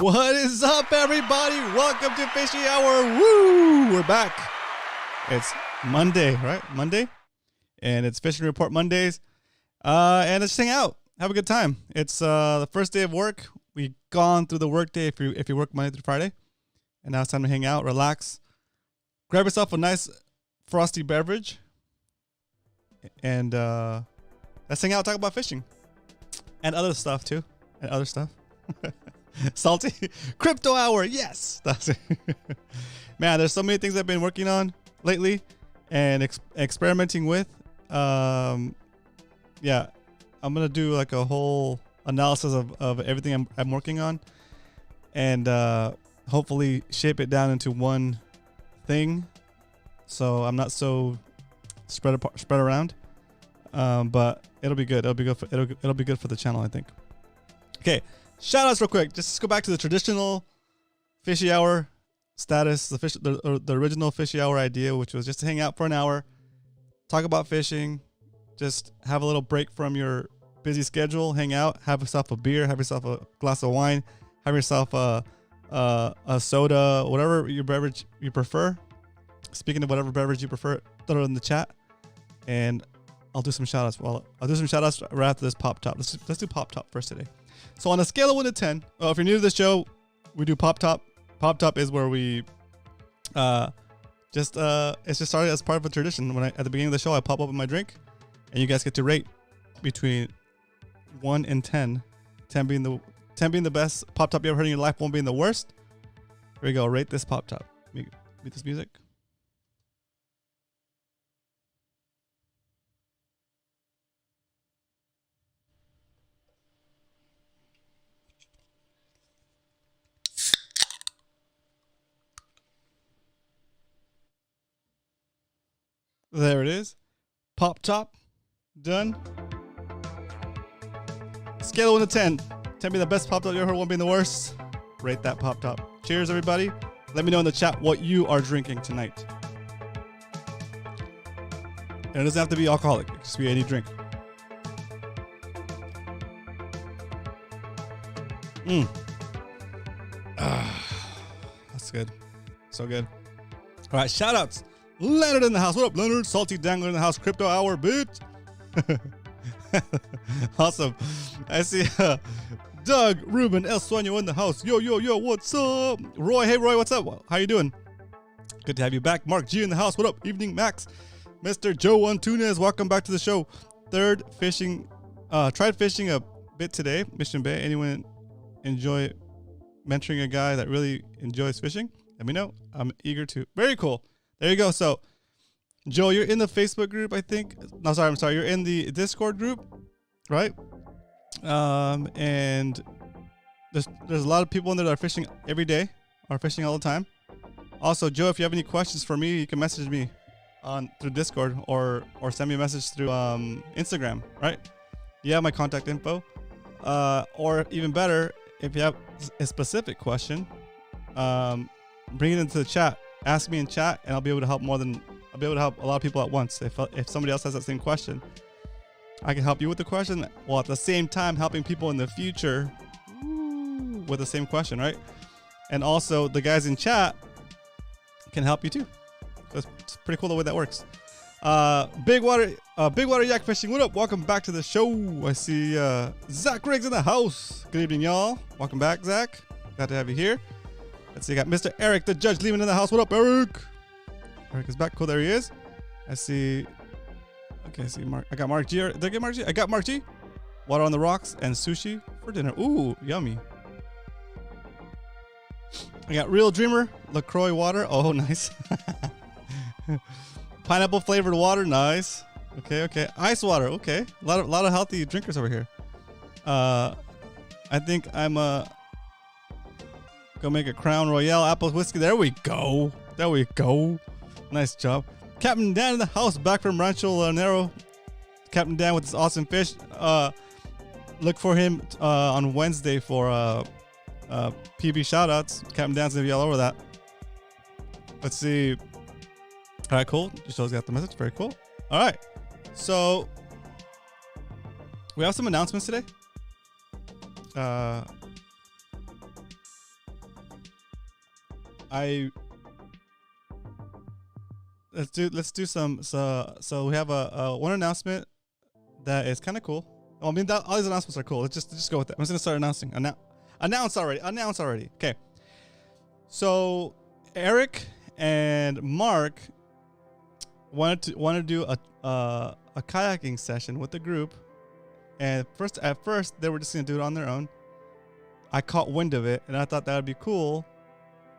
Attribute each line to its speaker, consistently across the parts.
Speaker 1: What is up, everybody? Welcome to Fishy Hour. Woo! We're back. It's Monday, right? Monday, and it's Fishing Report Mondays. And let's hang out, have a good time. It's the first day of work. We've gone through the work day if you work Monday through Friday, and now it's time to hang out, relax, grab yourself a nice frosty beverage, and let's hang out, talk about fishing, and other stuff too, and other stuff. Salty crypto hour, yes. That's it. Man, there's so many things I've been working on lately and experimenting with. Yeah, I'm gonna do like a whole analysis of everything I'm working on, and hopefully shape it down into one thing, so I'm not so spread around. But it'll be good. It'll be good for the channel, I think. Okay. Shout outs real quick. Just go back to the traditional Fishy Hour status, the original Fishy Hour idea, which was just to hang out for an hour, talk about fishing, just have a little break from your busy schedule, hang out, have yourself a beer, have yourself a glass of wine, have yourself a soda, whatever your beverage you prefer. Speaking of whatever beverage you prefer, throw it in the chat, and I'll do some shout outs. Well, I'll do some shout outs right after this Pop Top. Let's do Pop Top first today. So on a scale of 1 to 10, if you're new to this show, we do Pop Top. Pop Top is where we it's just started as part of a tradition. When at the beginning of the show, I pop open my drink, and you guys get to rate between 1 and 10. 10 being the best Pop Top you ever heard in your life, 1 being the worst. Here we go. Rate this Pop Top. Meet this music. There it is. Pop Top. Done. Scale of 1 to 10. 10 being the best Pop Top you ever heard, 1 being the worst. Rate that Pop Top. Cheers, everybody. Let me know in the chat what you are drinking tonight. And it doesn't have to be alcoholic. It can just be any drink. That's good. So good. All right, shout outs. Leonard in the house. What up, Leonard? Salty Dangler in the house. Crypto Hour, bitch. Awesome. I see Doug, Ruben, El Sueño in the house. Yo, what's up? Roy, hey, Roy, what's up? How you doing? Good to have you back. Mark G in the house. What up? Evening, Max. Mr. Joe Antunes, welcome back to the show. Third fishing. Tried fishing a bit today. Mission Bay. Anyone enjoy mentoring a guy that really enjoys fishing? Let me know. I'm eager to. Very cool. There you go. So, Joe, you're in the Facebook group, I think. No, sorry, I'm sorry. You're in the Discord group, right? And there's a lot of people in there that are fishing every day, are fishing all the time. Also, Joe, if you have any questions for me, you can message me through Discord or send me a message through Instagram, right? You have my contact info. Or even better, if you have a specific question, bring it into the chat. Ask me in chat, and I'll be able to help a lot of people at once. If somebody else has that same question, I can help you with the question, while at the same time helping people in the future with the same question, right? And also the guys in chat can help you too. So it's pretty cool the way that works. Big water yak fishing. What up? Welcome back to the show. I see Zach Riggs in the house. Good evening, y'all. Welcome back, Zach. Glad to have you here. Let's see, I got Mr. Eric, the Judge Lehman in the house. What up, Eric? Eric is back. Cool, there he is. I see. Okay, I see Mark. I got Mark G. Did I get Mark G? I got Mark G. Water on the rocks and sushi for dinner. Ooh, yummy. I got Real Dreamer, LaCroix water. Oh, nice. Pineapple flavored water. Nice. Okay. Ice water. Okay. A lot of healthy drinkers over here. I think I'm go make a Crown Royale apple whiskey. There we go. Nice job. Captain Dan in the house, back from Rancho Nero. Captain Dan with his awesome fish. Look for him on Wednesday for PB shoutouts. Captain Dan's gonna be all over that. Let's see. All right, cool. Just shows got the message. Very cool. All right. So we have some announcements today. let's do some. So we have a one announcement that is kind of cool. Well, I mean, all these announcements are cool. Let's just go with it. I'm just gonna start announcing. Announce already. Okay. So Eric and Mark wanted to do a kayaking session with the group, and at first they were just gonna do it on their own. I caught wind of it, and I thought that would be cool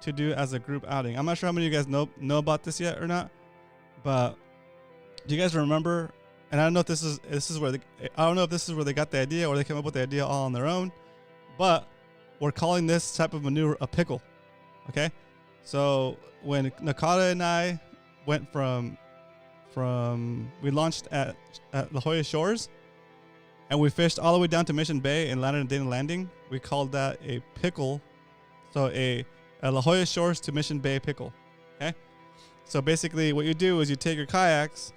Speaker 1: to do as a group outing. I'm not sure how many of you guys know about this yet or not, but do you guys remember? And I don't know if this is where they got the idea or they came up with the idea all on their own, but we're calling this type of maneuver a pickle. Okay, so when Nakata and I went we launched at La Jolla Shores, and we fished all the way down to Mission Bay and landed in Dana Landing. We called that a pickle. So a La Jolla Shores to Mission Bay pickle. Okay, so basically what you do is you take your kayaks.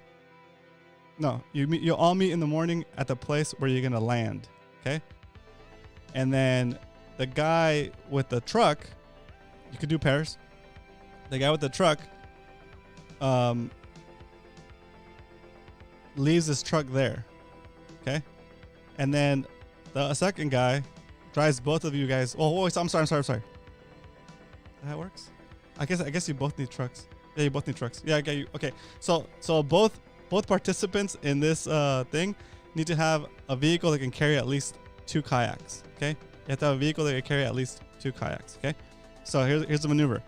Speaker 1: No, you all meet in the morning at the place where you're gonna land. Okay, and then the guy with the truck, you could do pairs. The guy with the truck leaves his truck there. Okay, and then the second guy drives both of you guys. Oh, I'm sorry. That works. I guess you both need trucks. Yeah, you both need trucks. Yeah, I get you. Okay, so both participants in this thing need to have a vehicle that can carry at least 2 kayaks. Okay, you have to have a vehicle that can carry at least 2 kayaks. Okay, so here's the maneuver.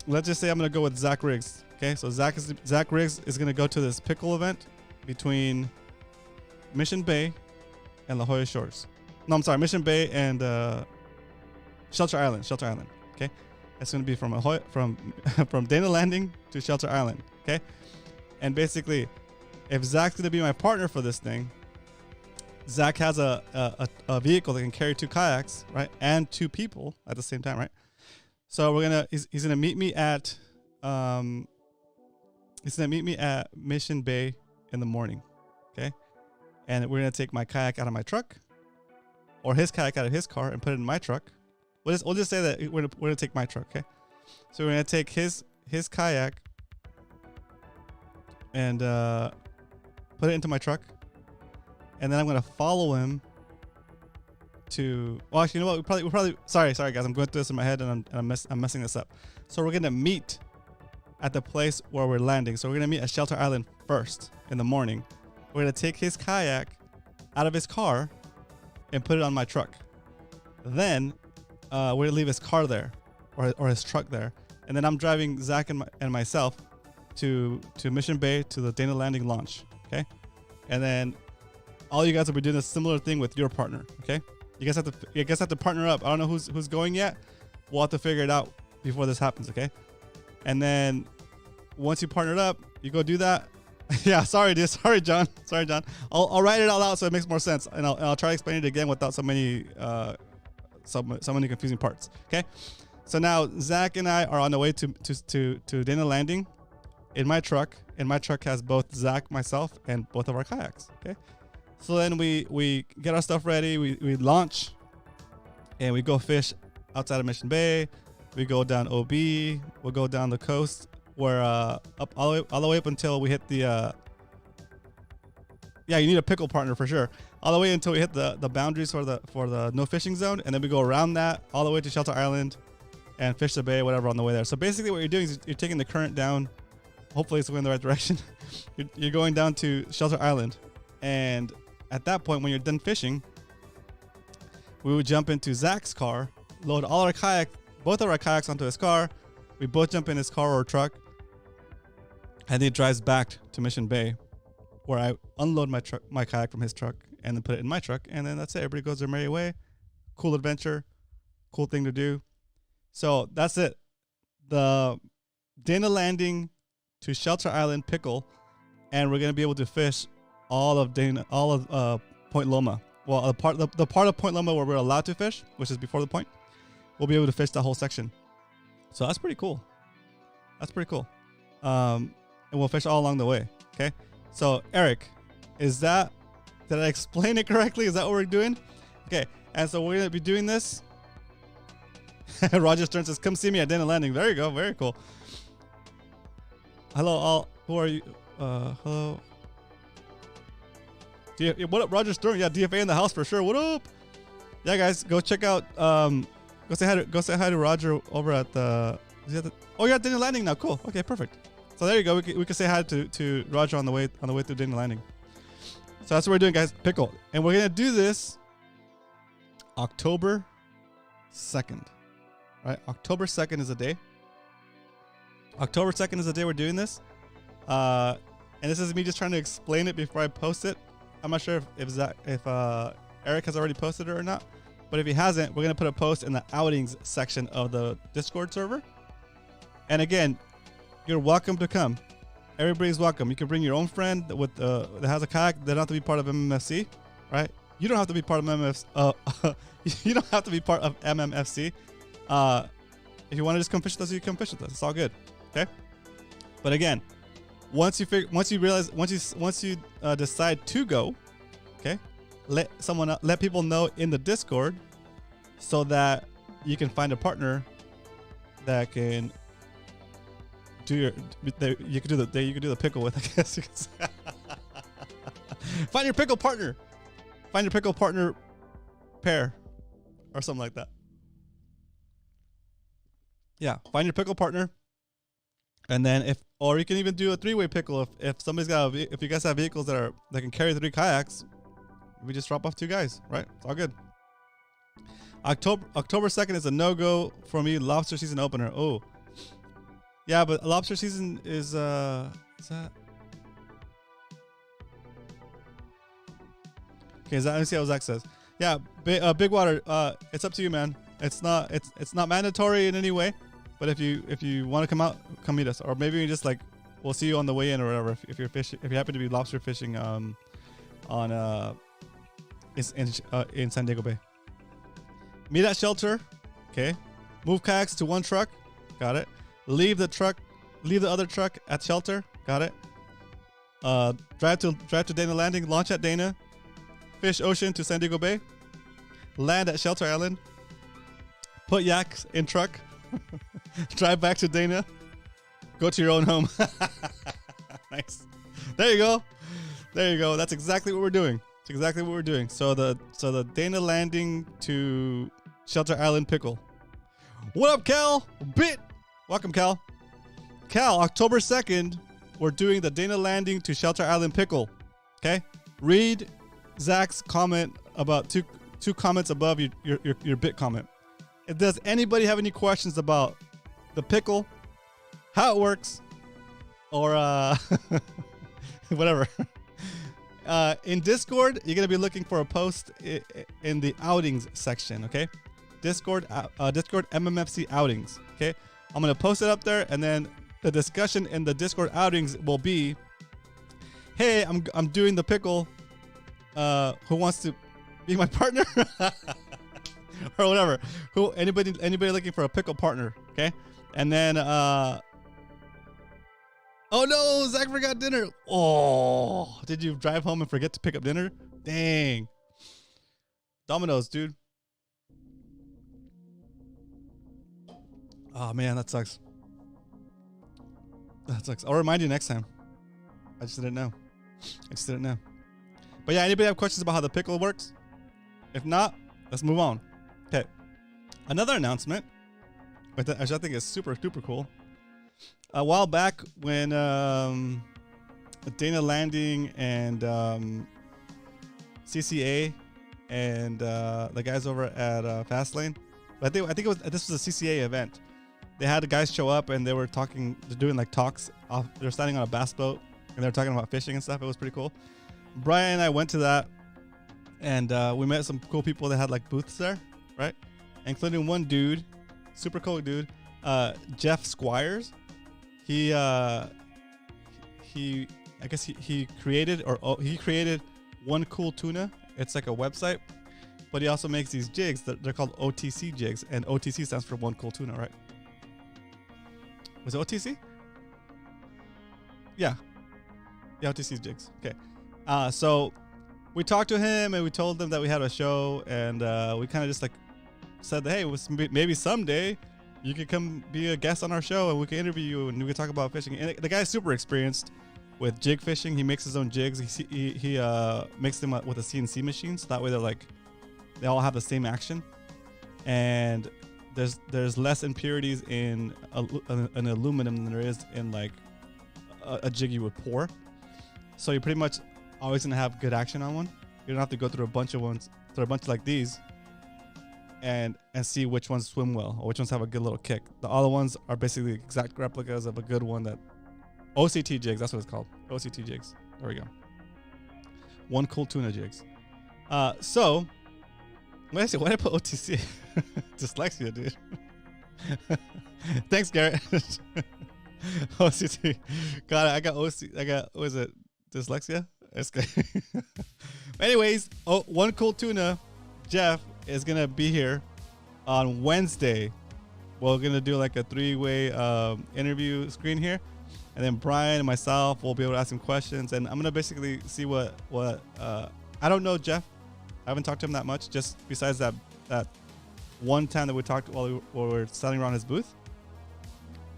Speaker 1: Let's just say I'm gonna go with Zach Riggs. Okay, so Zach Riggs is gonna go to this pickle event between Mission Bay and La Jolla Shores. No, I'm sorry, Mission Bay and Shelter Island. Okay, it's gonna be from Dana Landing to Shelter Island. Okay, and basically, if Zach's gonna be my partner for this thing, Zach has a vehicle that can carry 2 kayaks, right, and 2 people at the same time, right? So he's gonna meet me at Mission Bay in the morning, okay, and we're gonna take my kayak out of my truck, or his kayak out of his car and put it in my truck. We'll just say that we're gonna take my truck, okay? So we're gonna take his kayak and put it into my truck, and then I'm gonna follow him to. Well, actually, you know what? We probably. Sorry, guys. I'm going through this in my head, and I'm messing this up. So we're gonna meet at the place where we're landing. So we're gonna meet at Shelter Island first in the morning. We're gonna take his kayak out of his car and put it on my truck. Then we're gonna leave his car there, or his truck there, and then I'm driving Zach and myself to Mission Bay to the Dana Landing launch. Okay, and then all you guys will be doing a similar thing with your partner. Okay, you guys have to partner up. I don't know who's going yet. We'll have to figure it out before this happens. Okay, and then once you partnered up, you go do that. Yeah, sorry, John. I'll write it all out so it makes more sense, and I'll try to explain it again without so many confusing parts. Okay, so now Zach and I are on the way to Dana Landing in my truck. And my truck has both Zach, myself, and both of our kayaks. Okay, so then we get our stuff ready. We launch, and we go fish outside of Mission Bay. We go down OB. We'll go down the coast. Where up all the way up until we hit the you need a pickle partner for sure, all the way until we hit the boundaries for the no fishing zone, and then we go around that all the way to Shelter Island and fish the bay, whatever, on the way there. So basically what you're doing is you're taking the current down. Hopefully it's going in the right direction. You're going down to Shelter Island, and at that point, when you're done fishing, we would jump into Zach's car, load both of our kayaks onto his car. We both jump in his car or truck, and he drives back to Mission Bay, where I unload my kayak from his truck, and then put it in my truck, and then that's it. Everybody goes their merry way. Cool adventure, cool thing to do. So that's it. The Dana Landing to Shelter Island pickle, and we're gonna be able to fish all of Point Loma. Well, the part of Point Loma where we're allowed to fish, which is before the point, we'll be able to fish that whole section. So that's pretty cool. And we'll fish all along the way. Okay. So Eric, did I explain it correctly? Is that what we're doing? Okay. And so we're going to be doing this. Roger Stern says, "Come see me at Dana Landing." There you go. Very cool. Hello, all. Who are you? Hello. What up, Roger Stern? Yeah, DFA in the house for sure. What up? Yeah, guys, go check out. Go say hi to Roger over at the. Oh, you're at Dana Landing now. Cool. Okay, perfect. So there you go. We can say hi to Roger on the way through Dana Landing. So that's what we're doing, guys. Pickle, and we're gonna do this October 2nd. Right? October 2nd is the day. October 2nd is the day we're doing this. And this is me just trying to explain it before I post it. I'm not sure if Eric has already posted it or not. But if he hasn't, we're going to put a post in the outings section of the Discord server. And again, you're welcome to come. Everybody's welcome. You can bring your own friend that has a kayak. They don't have to be part of MMFC, right? You don't have to be part of MMFC. You don't have to be part of MMFC. If you want to just come fish with us, you can fish with us. It's all good. Okay. But again, once you decide to go, okay, let people know in the Discord so that you can find a partner that can you can do the pickle with, I guess you can say. Find your pickle partner. Find your pickle partner pair or something like that. Yeah, find your pickle partner. And then or you can even do a 3-way pickle if somebody's if you guys have vehicles that can carry 3 kayaks, we just drop off 2 guys, right? It's all good. October 2nd is a no-go for me. Lobster season opener. Oh, yeah, but lobster season is that? Okay, let me see how Zach says. Yeah, Big Water. It's up to you, man. It's not mandatory in any way. But if you want to come out, come meet us, or maybe just like we'll see you on the way in or whatever. If you happen to be lobster fishing in San Diego Bay. Meet at shelter, okay. Move kayaks to 1 truck, got it. Leave the other truck at shelter, got it. Drive to Dana Landing, launch at Dana, fish ocean to San Diego Bay, land at Shelter Island, put yaks in truck. Drive back to Dana. Go to your own home. Nice. There you go. There you go. That's exactly what we're doing. It's exactly what we're doing. So the Dana Landing to Shelter Island pickle. What up, Cal? Welcome, Cal. Cal, October 2nd, we're doing the Dana Landing to Shelter Island pickle. Okay? Read Zach's comment about two comments above your bit comment. Does anybody have any questions about the pickle, how it works, or whatever? In Discord, you're gonna be looking for a post in the outings section. Okay, Discord MMFC outings. Okay, I'm gonna post it up there, and then the discussion in the Discord outings will be, "Hey, I'm doing the pickle. Who wants to be my partner?" Or whatever. Anybody looking for a pickle partner, okay? And then oh no, Zach forgot dinner. Oh, did you drive home and forget to pick up dinner? Dang. Domino's, dude. Oh man, that sucks. That sucks. I'll remind you next time. I just didn't know. But yeah, anybody have questions about how the pickle works? If not, let's move on. Okay, another announcement, which I think is super cool. A while back, when Dana Landing and CCA and the guys over at Fastlane, I think this was a CCA event. They had the guys show up and they were doing like talks. They're standing on a bass boat and they're talking about fishing and stuff. It was pretty cool. Brian and I went to that, and we met some cool people that had like booths there. Right, including one dude, super cool dude, Jeff Squires. He created One Cool Tuna. It's like a website, but he also makes these jigs that they're called OTC jigs, and OTC stands for One Cool Tuna, right? Was it OTC? Yeah, OTC jigs. Okay, so we talked to him and we told him that we had a show, and we kind of just like said that, hey, maybe someday you could come be a guest on our show and we can interview you and we can talk about fishing. And the guy's super experienced with jig fishing. He makes his own jigs. He makes them with a CNC machine, so that way they all have the same action. And there's less impurities in an aluminum than there is in like a jig you would pour. So you're pretty much always gonna have good action on one. You don't have to go through a bunch like these and see which ones swim well or which ones have a good little kick. The other ones are basically exact replicas of a good one. That OCT jigs, that's what it's called. OCT jigs. There we go. One cool tuna jigs. So why did I put OTC? Dyslexia, dude. Thanks, Garrett. OCT. Got it. I got what is it? Dyslexia? That's good. Anyways, One Cool Tuna, Jeff, is going to be here on Wednesday. We're going to do like a 3-way interview screen here. And then Brian and myself will be able to ask him questions. And I'm going to basically see what I don't know Jeff. I haven't talked to him that much, just besides that one time that we talked while we were standing around his booth.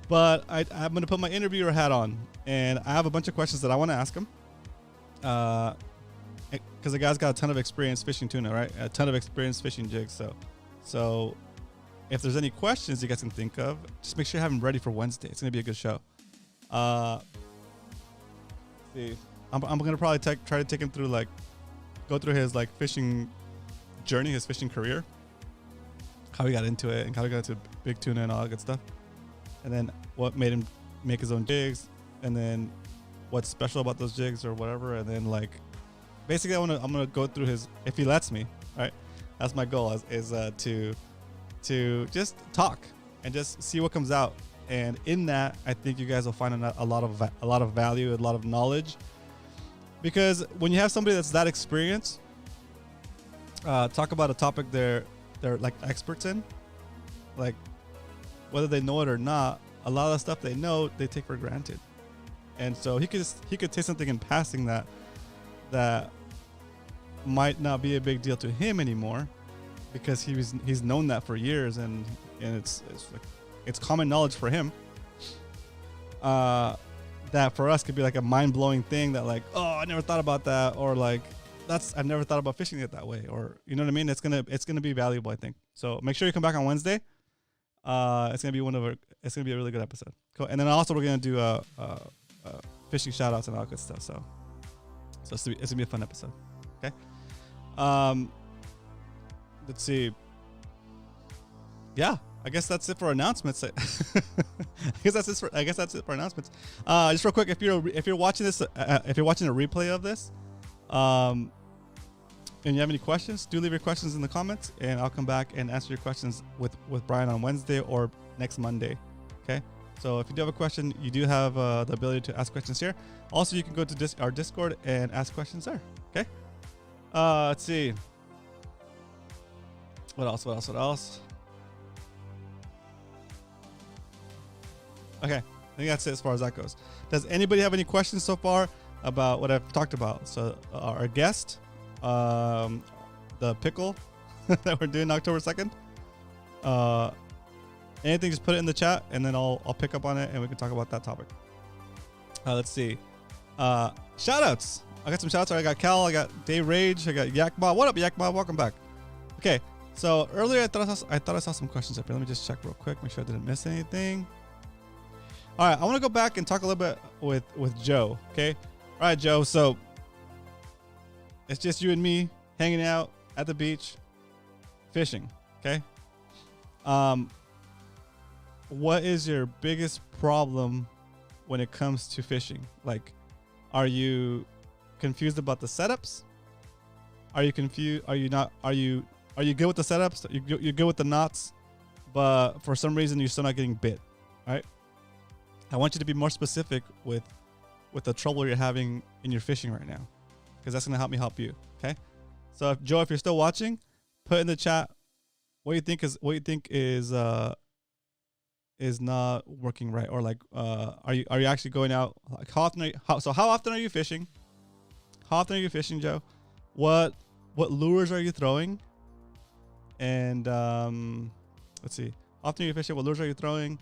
Speaker 1: But I'm going to put my interviewer hat on, and I have a bunch of questions that I want to ask him. Because the guy's got a ton of experience fishing tuna, right? A ton of experience fishing jigs. So if there's any questions you guys can think of, just make sure you have them ready for Wednesday. It's going to be a good show. See, I'm going to probably try to take him through go through his fishing journey, his fishing career, how he got into it and how he got into big tuna and all that good stuff. And then what made him make his own jigs, and then what's special about those jigs or whatever. And then basically I'm gonna go through his, if he lets me, right? That's my goal is to just talk and just see what comes out. And in that, I think you guys will find a lot of value, a lot of knowledge. Because when you have somebody that's that experienced, talk about a topic they're like experts in, like whether they know it or not, a lot of the stuff they know they take for granted. And so he could say something in passing that might not be a big deal to him anymore, because he's known that for years, and it's common knowledge for him. That for us could be like a mind-blowing thing that oh, I never thought about that, or I've never thought about fishing it that way, or you know what I mean? It's gonna be valuable, I think. So make sure you come back on Wednesday. It's gonna be it's gonna be a really good episode. Cool. And then also we're gonna do fishing shout-outs and all that good stuff. So it's gonna be a fun episode. Okay. Let's see. Yeah, I guess that's it for announcements. I guess that's it for announcements. Just real quick, if you're watching this, if you're watching a replay of this, and you have any questions, do leave your questions in the comments, and I'll come back and answer your questions with Brian on Wednesday or next Monday. Okay. So if you do have a question, you do have the ability to ask questions here. Also, you can go to our Discord and ask questions there. Okay. Let's see. What else? Okay, I think that's it as far as that goes. Does anybody have any questions so far about what I've talked about? So our guest, the pickle that we're doing October 2nd. Anything, just put it in the chat, and then I'll pick up on it, and we can talk about that topic. Let's see. Shoutouts. I got some shoutouts. I got Cal. I got Dave Rage. I got Yakma. What up, Yakma? Welcome back. Okay. So earlier I thought I saw some questions up here. Let me just check real quick, make sure I didn't miss anything. All right, I want to go back and talk a little bit with Joe. Okay. All right, Joe. So it's just you and me hanging out at the beach, fishing. Okay. What is your biggest problem when it comes to fishing? Are you confused about the setups? Are you confused? Are you not? Are you good with the setups? You're good with the knots, but for some reason you're still not getting bit, right? I want you to be more specific with the trouble you're having in your fishing right now, because that's gonna help me help you. Okay. So Joe, if you're still watching, put in the chat what you think is not working right, or are you actually going out? How often are you fishing? How often are you fishing, Joe? What lures are you throwing? And let's see. Often you fish it, what lures are you throwing,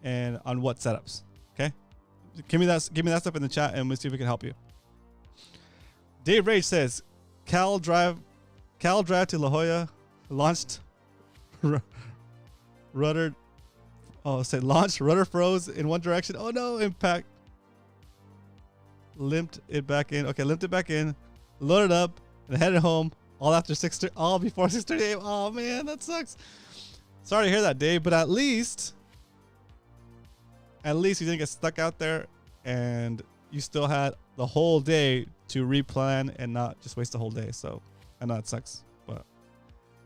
Speaker 1: and on what setups? Okay, give me that stuff in the chat, and we'll see if we can help you. Dave Rage says, Cal drive to La Jolla, launched rudder. Oh, say launched, rudder froze in one direction. Oh no, impact. Limped it back in. Okay, limped it back in, loaded up, and headed home. All before 6:30 a.m. Oh man, that sucks. Sorry to hear that, Dave. But at least you didn't get stuck out there, and you still had the whole day to replan and not just waste the whole day. So I know it sucks, but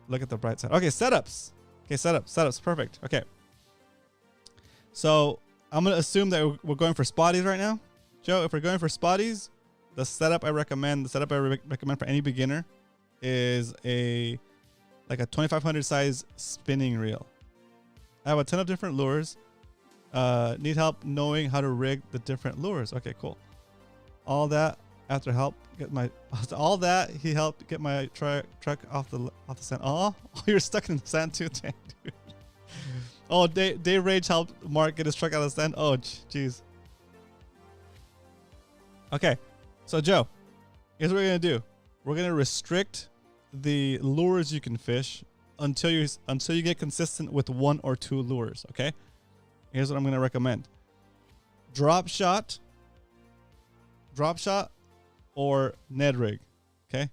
Speaker 1: look at the bright side. Okay, setups. Okay, setups. Perfect. Okay. So I'm gonna assume that we're going for spotties right now, Joe. If we're going for spotties, the setup I recommend for any beginner is a 2500 size spinning reel. I have a ton of different lures. Need help knowing how to rig the different lures. Okay, cool. All that after help get my all that he helped get my truck off the sand. Oh, you're stuck in the sand too, dang, dude. Oh, Dave Rage helped Mark get his truck out of the sand. Oh, jeez. Okay, so Joe, here's what we're gonna do. We're gonna restrict the lures you can fish until you get consistent with 1 or 2 lures. Okay, here's what I'm gonna recommend: drop shot or Ned rig. Okay,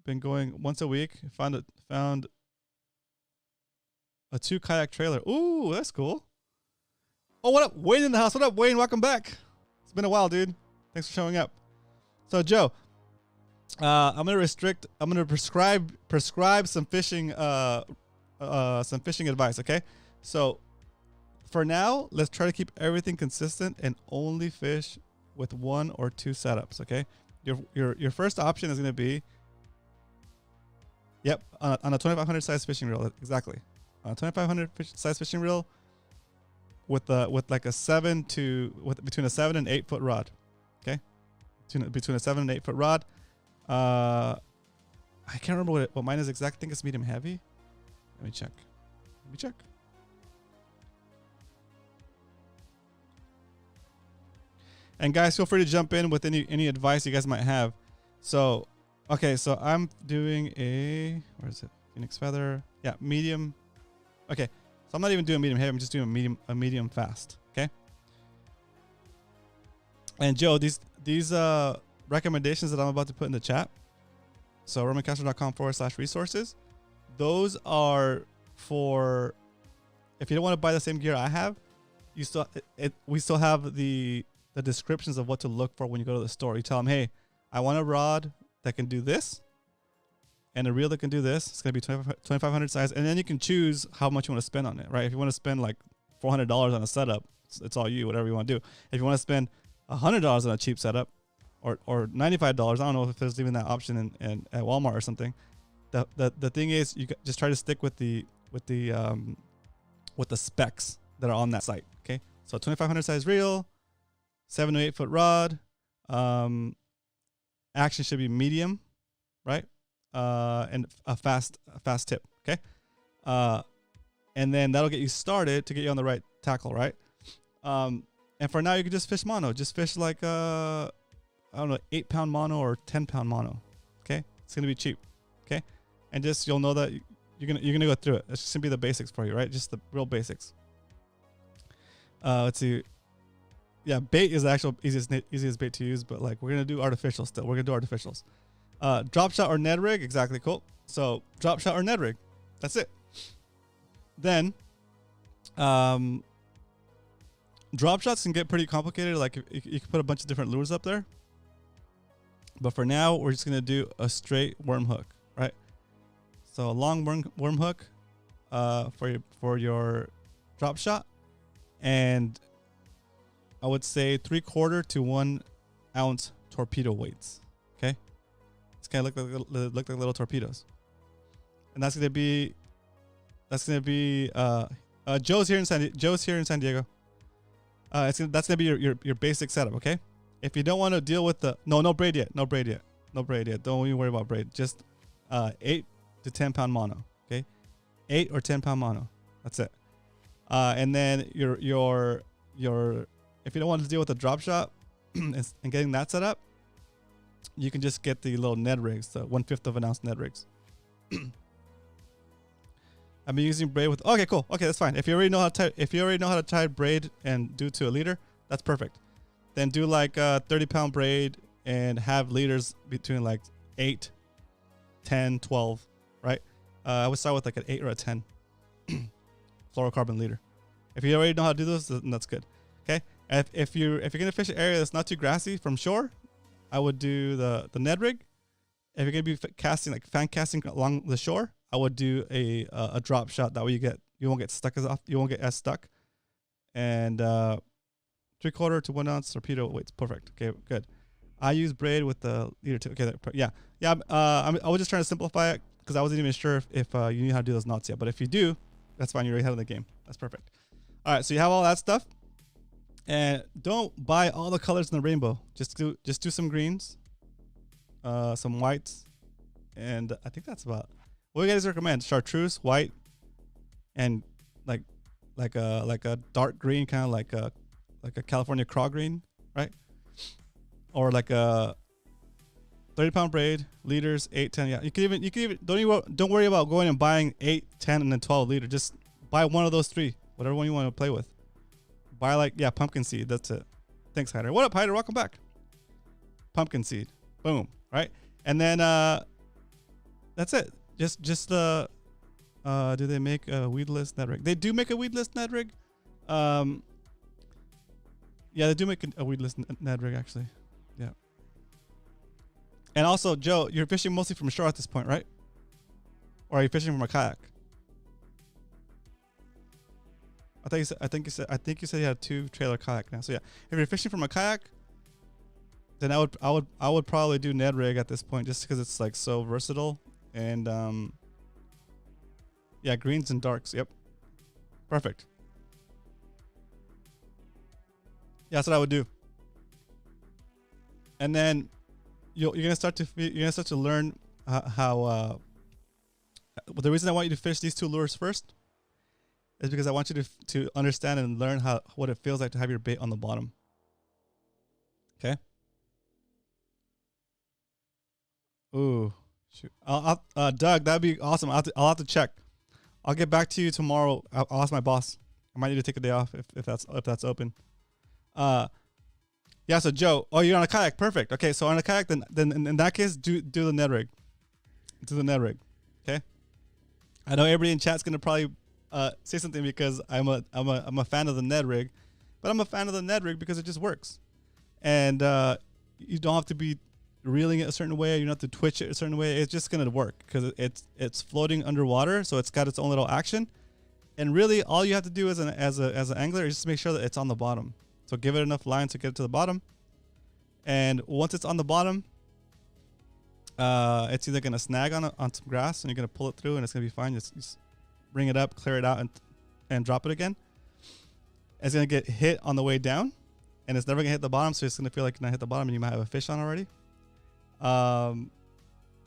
Speaker 1: been going once a week. Found a 2 kayak trailer. Ooh, that's cool. Oh, what up, Wayne in the house? What up, Wayne? Welcome back. It's been a while, dude. Thanks for showing up. So Joe, I'm gonna prescribe some fishing advice. Okay, so for now, let's try to keep everything consistent and only fish with 1 or 2 setups. Okay, your first option is gonna be, yep, on a 2500 size fishing reel. Exactly, on a 2500 size fishing reel with like a between a 7 and 8 foot rod. Okay, between a 7 and 8 foot rod. I can't remember what mine is exact. I think it's medium heavy. Let me check. And guys, feel free to jump in with any advice you guys might have. So, okay, so I'm doing where is it? Phoenix feather. Yeah, medium. Okay, so I'm not even doing medium heavy. I'm just doing a medium fast. Okay. And Joe, these recommendations that I'm about to put in the chat, so romancastro.com/resources, those are for if you don't want to buy the same gear I have, we still have the descriptions of what to look for when you go to the store. You tell them, hey, I want a rod that can do this and a reel that can do this. It's going to be 2500 size, and then you can choose how much you want to spend on it, right? If you want to spend like $400 on a setup, it's all you, whatever you want to do. If you want to spend $100 on a cheap setup, or $95, I don't know if there's even that option at Walmart or something. The thing is, you just try to stick with the specs that are on that site. Okay, so 2500 size reel, 7 to 8 foot rod, action should be medium, right? And a fast tip. Okay, and then that'll get you started to get you on the right tackle, right? And for now, you can just fish mono. Just fish like I don't know, 8-pound mono or 10-pound mono. Okay, it's gonna be cheap. Okay, and just you'll know that you're gonna go through it. It's just gonna be the basics for you, right? Just the real basics. Let's see. Yeah, bait is the actual easiest bait to use, but like we're gonna do artificial still. We're gonna do artificials. Drop shot or Ned rig, exactly, cool. So drop shot or Ned rig, that's it. Then, drop shots can get pretty complicated. Like you can put a bunch of different lures up there. But for now, we're just gonna do a straight worm hook, right? So a long worm hook for your drop shot, and I would say 3/4 to 1 ounce torpedo weights. Okay, it's kind of look like little torpedoes, and that's gonna be Joe's here in San Diego. That's gonna be your basic setup. Okay. If you don't want to deal with no braid yet. Don't even worry about braid. Just 8 to 10 pound mono. Okay, 8 or 10 pound mono. That's it. And then your if you don't want to deal with the drop shot and getting that set up, you can just get the little Ned rigs, the 1/5 of an ounce Ned rigs. I've been using braid with. Okay, cool. Okay, that's fine. If you already know how to tie braid and do to a leader, that's perfect. Then do like 30 pound braid and have leaders between like 8, 10, 12, right? I would start with like an 8 or a 10 fluorocarbon leader. If you already know how to do this, then that's good. Okay. If you're gonna fish an area that's not too grassy from shore, I would do the Ned rig. If you're gonna be casting like fan casting along the shore, I would do a drop shot. That way you won't get stuck as stuck. And 3/4 to 1 ounce torpedo weights. Perfect. Okay, good. I use braid with the leader too. Okay, yeah. I was just trying to simplify it because I wasn't even sure if you knew how to do those knots yet. But if you do, that's fine. You're ahead of the game. That's perfect. All right, so you have all that stuff, and don't buy all the colors in the rainbow. Just do some greens, some whites, and I think that's about. What do you guys recommend? Chartreuse, white, and like a dark green, kind of like a California craw green, right? Or like a 30 pound braid, leaders, 8, 10. Yeah, you can even don't worry about going and buying 8, 10, and then 12 leader. Just buy one of those 3, whatever one you want to play with. Buy pumpkin seed. That's it. Thanks, Hyder. What up, Hyder? Welcome back. Pumpkin seed. Boom. Right, and then that's it. Just do they make a weedless Ned rig? They do make a weedless Ned rig. Yeah, they do make a weedless Ned rig actually. Yeah. And also, Joe, you're fishing mostly from shore at this point, right? Or are you fishing from a kayak? I think you said you had 2 trailer kayak now. So yeah, if you're fishing from a kayak, then I would probably do Ned rig at this point just because it's like so versatile. And yeah, greens and darks. Yep, perfect. Yeah, that's what I would do. And then you're gonna start to learn how. The reason I want you to fish these 2 lures first is because I want you to understand and learn what it feels like to have your bait on the bottom. Okay. Ooh. Shoot. Doug, that'd be awesome. I'll have to check. I'll get back to you tomorrow. I'll ask my boss. I might need to take a day off if that's open. Yeah. So Joe, you're on a kayak. Perfect. Okay. So on a kayak, then in that case, do the Ned rig. Do the Ned rig. Okay. I know everybody in chat's gonna probably say something because I'm a fan of the Ned rig, but I'm a fan of the Ned rig because it just works, and you don't have to be reeling it a certain way. You don't have to twitch it a certain way. It's just gonna work because it's floating underwater, so it's got its own little action. And really, all you have to do as an angler is just make sure that it's on the bottom. So give it enough line to get it to the bottom. And once it's on the bottom, it's either gonna snag on some grass and you're gonna pull it through and it's gonna be fine. Just bring it up, clear it out, and drop it again. It's gonna get hit on the way down, and it's never gonna hit the bottom. So it's gonna feel like you're not hit the bottom, and you might have a fish on already.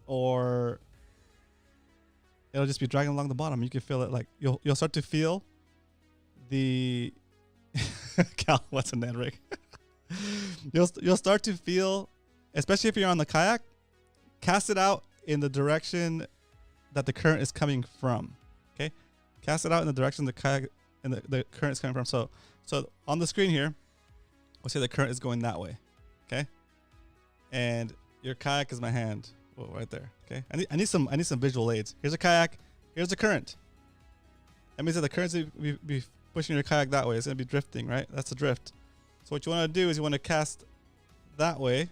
Speaker 1: Or it'll just be dragging along the bottom. You can feel it, like you'll start to feel the Cal, what's a Ned rig? You'll start to feel, especially if you're on the kayak, cast it out in the direction that the current is coming from. Okay, cast it out in the direction the kayak and the current is coming from. So on the screen here, we'll say the current is going that way. Okay, and your kayak is my hand. Whoa, right there. Okay, I need some visual aids. Here's a kayak. Here's the current. That means that the current's be pushing your kayak that way. It's gonna be drifting, right? That's the drift. So what you want to do is you want to cast that way.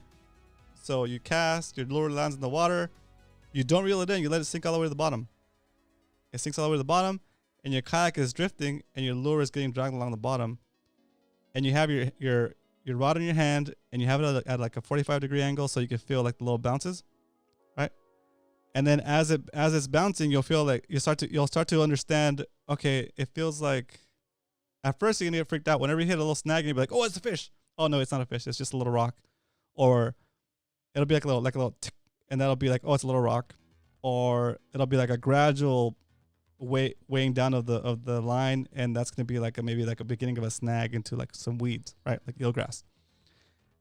Speaker 1: So you cast, your lure lands in the water. You don't reel it in. You let it sink all the way to the bottom. It sinks all the way to the bottom, and your kayak is drifting, and your lure is getting dragged along the bottom. And you have your rod in your hand, and you have it at like a 45-degree angle, so you can feel like the little bounces, right? And then as it's bouncing, you'll feel like you'll start to understand. Okay, it feels like. At first, you're gonna get freaked out whenever you hit a little snag, and you'll be like, "Oh, it's a fish." Oh no, it's not a fish. It's just a little rock, or it'll be like a little tick, and that'll be like, "Oh, it's a little rock," or it'll be like a gradual weighing down of the line, and that's going to be like maybe like a beginning of a snag into like some weeds, right? Like eelgrass.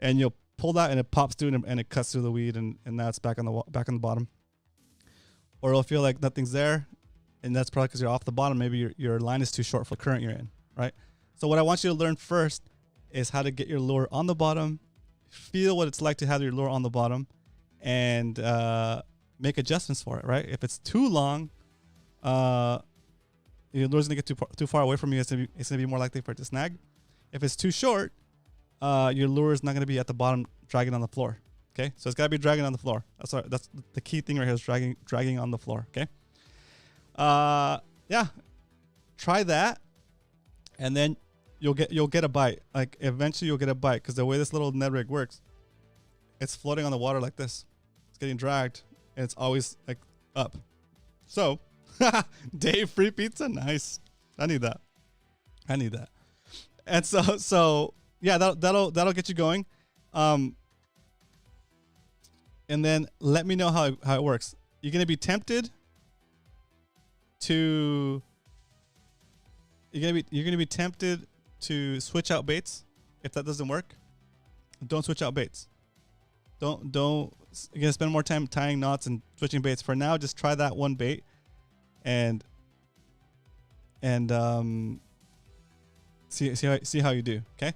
Speaker 1: And you'll pull that and it pops through and it cuts through the weed, and that's back on the bottom. Or it'll feel like nothing's there, and that's probably because you're off the bottom. Maybe your line is too short for the current you're in, right? So what I want you to learn first is how to get your lure on the bottom, feel what it's like to have your lure on the bottom, and make adjustments for it, right? If it's too long, your lure's gonna get too far away from you. It's gonna be more likely for it to snag. If it's too short, your lure is not gonna be at the bottom dragging on the floor. Okay, so it's gotta be dragging on the floor. That's the key thing right here, is dragging on the floor. Okay. Yeah, try that, and then you'll get a bite. Like eventually you'll get a bite, because the way this little Ned rig works, it's floating on the water like this. It's getting dragged, and it's always like up. So, Dave, free pizza, nice. I need that. And so yeah, that'll get you going. And then let me know how it works. You're gonna be tempted to switch out baits. If that doesn't work, don't switch out baits. Don't you're gonna spend more time tying knots and switching baits. For now, just try that one bait and see how you do. Okay.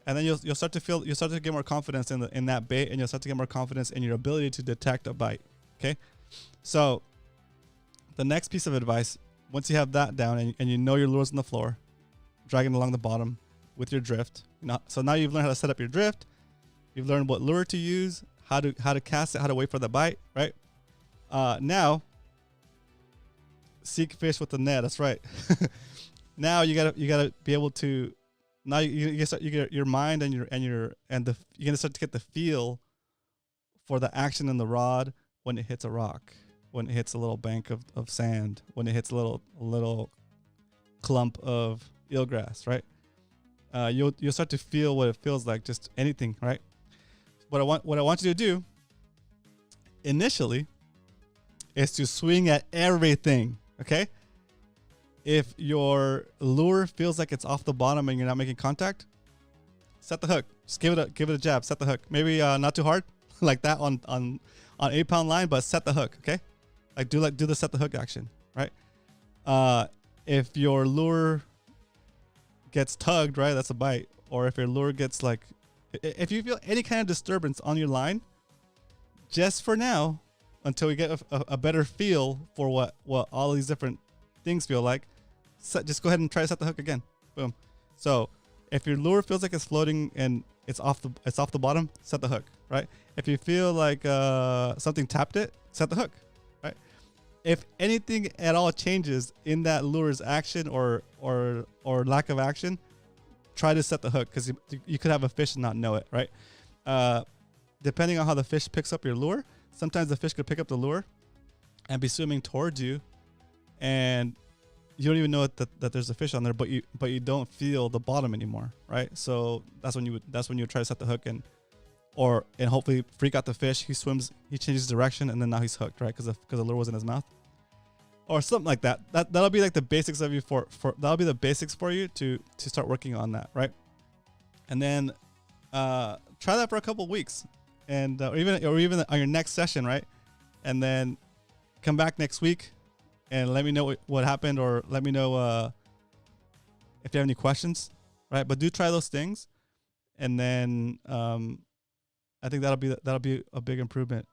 Speaker 1: And then you'll start to get more confidence in that bait, and you'll start to get more confidence in your ability to detect a bite. Okay. So the next piece of advice, once you have that down and you know your lure's on the floor, dragging along the bottom with your drift. So now you've learned how to set up your drift. You've learned what lure to use, how to cast it, how to wait for the bite, right? Now seek fish with the net. That's right. Now you gotta be able to. Now you get your mind you're gonna start to get the feel for the action in the rod when it hits a rock, when it hits a little bank of sand, when it hits a little clump of eelgrass, right? You'll start to feel what it feels like, just anything, right? What I want you to do initially is to swing at everything, okay? If your lure feels like it's off the bottom and you're not making contact, set the hook. Just give it a jab. Set the hook. Maybe not too hard, like that on 8-pound line, but set the hook. Okay, do the set the hook action, right? If your lure gets tugged, right, that's a bite. Or if your lure gets if you feel any kind of disturbance on your line, just for now, until we get a better feel for what all these different things feel like, just go ahead and try to set the hook again. Boom. So if your lure feels like it's floating and it's off the bottom, set the hook, right? If you feel like something tapped it, set the hook, right? If anything at all changes in that lure's action or lack of action, try to set the hook, because you could have a fish and not know it, right? Depending on how the fish picks up your lure, sometimes the fish could pick up the lure and be swimming towards you, and you don't even know that there's a fish on there, but you don't feel the bottom anymore, right? So that's when you try to set the hook and hopefully freak out the fish. He changes direction, and then now he's hooked, right? Because the lure was in his mouth, or something like that. That'll be like the basics of you that'll be the basics for you to start working on that, right? And then try that for a couple of weeks, and or even on your next session, right? And then come back next week and let me know what happened, or let me know if you have any questions, right? But do try those things, and then I think that'll be a big improvement.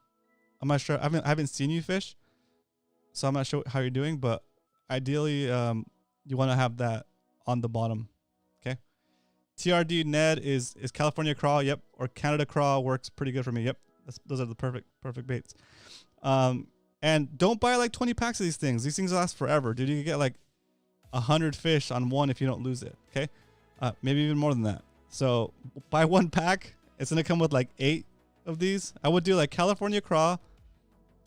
Speaker 1: I'm not sure. I haven't seen you fish, so I'm not sure how you're doing. But ideally, you want to have that on the bottom. Okay. TRD Ned is California crawl. Yep. Or Canada crawl works pretty good for me. Yep. Those are the perfect baits. And don't buy like 20 packs of these things. These things last forever, dude. You can get like 100 fish on one if you don't lose it. Okay. Maybe even more than that. So buy one pack. It's going to come with like 8 of these. I would do like California craw.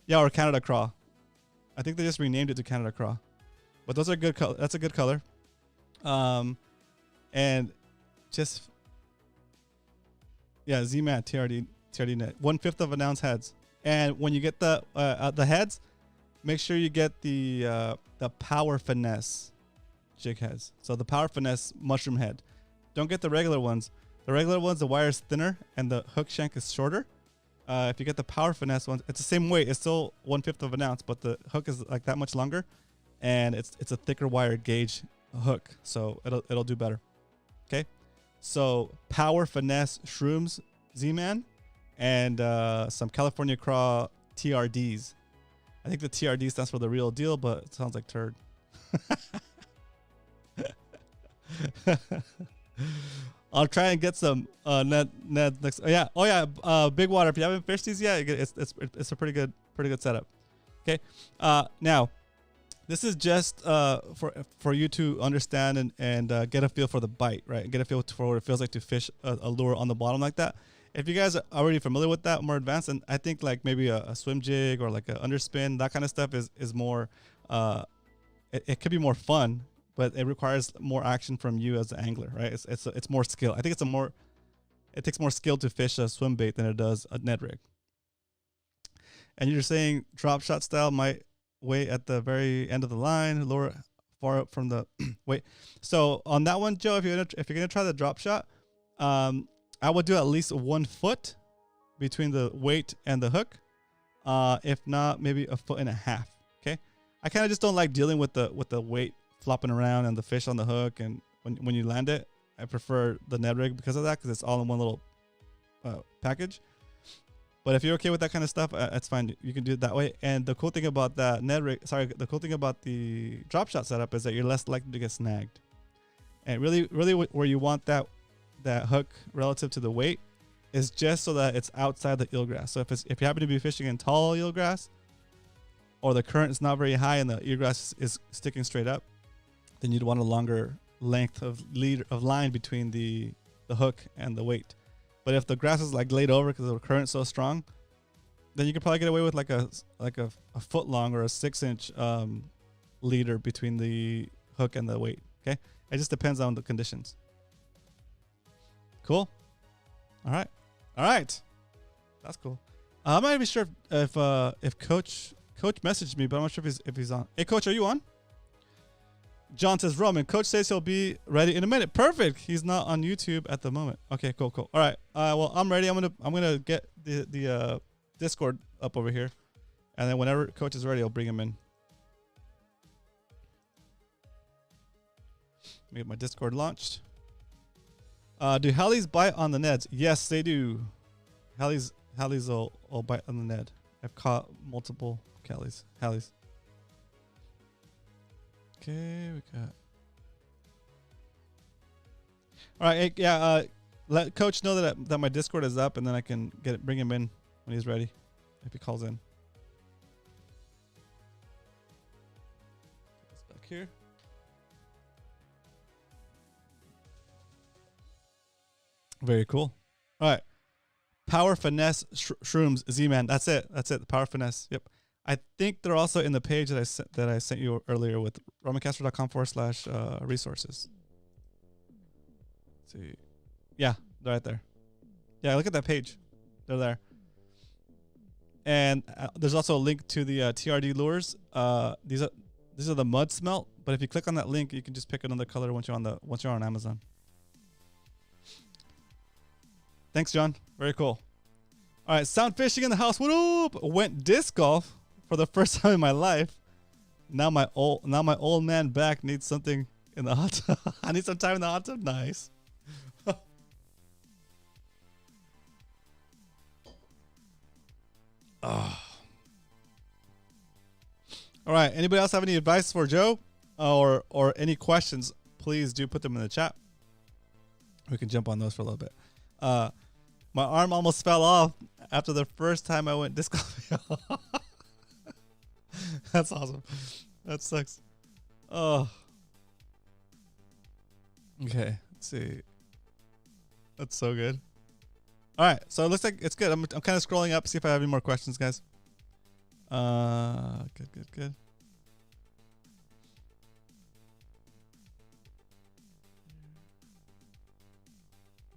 Speaker 1: Yeah. Or Canada craw. I think they just renamed it to Canada craw, but those are good. That's a good color. And just, yeah, Z-Man TRD net, 1/5 of an ounce heads. And when you get the heads, make sure you get the Power Finesse jig heads. So the Power Finesse mushroom head. Don't get the regular ones. The regular ones, the wire is thinner and the hook shank is shorter. If you get the Power Finesse ones, it's the same weight. It's still 1/5 of an ounce, but the hook is like that much longer, and it's a thicker wire gauge hook, so it'll do better. Okay, so Power Finesse Shrooms Z-Man and some California Craw TRDs. I think the TRD stands for the real deal, but it sounds like turd. I'll try and get some Ned next. Oh yeah, Big Water. If you haven't fished these yet, it's a pretty good setup. Okay, now this is just for you to understand and get a feel for the bite, right? Get a feel for what it feels like to fish a lure on the bottom like that. If you guys are already familiar with that, more advanced, and I think like maybe a swim jig or like an underspin, that kind of stuff is more. It could be more fun, but it requires more action from you as an angler, right? It's more skill. I think it takes more skill to fish a swim bait than it does a Ned rig. And you're saying drop shot style might wait at the very end of the line, lower far up from the wait. So on that one, Joe, if you're gonna try the drop shot, I would do at least 1 foot between the weight and the hook. If not, maybe 1.5 feet. Okay. I kind of just don't like dealing with the weight flopping around and the fish on the hook, and when you land it. I prefer the Ned rig because of that, because it's all in one little package. But if you're okay with that kind of stuff, that's fine. You can do it that way. And the cool thing about that the cool thing about the drop shot setup is that you're less likely to get snagged. And really where you want that hook relative to the weight is just so that it's outside the eelgrass. So if you happen to be fishing in tall eelgrass, or the current is not very high and the eelgrass is sticking straight up, then you'd want a longer length of line between the hook and the weight. But if the grass is like laid over because the current's so strong, then you can probably get away with like a foot long or a 6-inch leader between the hook and the weight. Okay, it just depends on the conditions. Cool. All right, that's cool. I'm not even sure if Coach messaged me, but I'm not sure if he's on. Hey, Coach, are you on? John says, Roman, Coach says he'll be ready in a minute. Perfect. He's not on YouTube at the moment. Okay, cool. All right. Well, I'm ready. I'm gonna get the Discord up over here, and then whenever Coach is ready, I'll bring him in. Let me get my Discord launched. Do Hallies bite on the Neds? Yes, they do. Hallies will bite on the Ned. I've caught multiple Hallies. Okay, we got. All right, yeah. Let Coach know that my Discord is up, and then I can bring him in when he's ready, if he calls in. It's back here. Very cool. All right, Power Finesse Shrooms Z-Man. That's it. The Power Finesse. Yep. I think they're also in the page that I sent you earlier with romancastro.com/resources. Let's see. Yeah, they're right there. Yeah, look at that page. They're there. And there's also a link to the TRD lures. These are the mud smelt, but if you click on that link, you can just pick another color once you're on Amazon. Thanks, John. Very cool. All right, sound fishing in the house. What up? Went disc golf for the first time in my life. Now my old man back needs something in the hot tub. I need some time in the hot tub. Nice. Oh. All right. Anybody else have any advice for Joe, or any questions? Please do put them in the chat. We can jump on those for a little bit. My arm almost fell off after the first time I went disc golfing. That's awesome. That sucks. Oh. Okay. Let's see. That's so good. All right. So it looks like it's good. I'm kind of scrolling up, see if I have any more questions, guys. Good.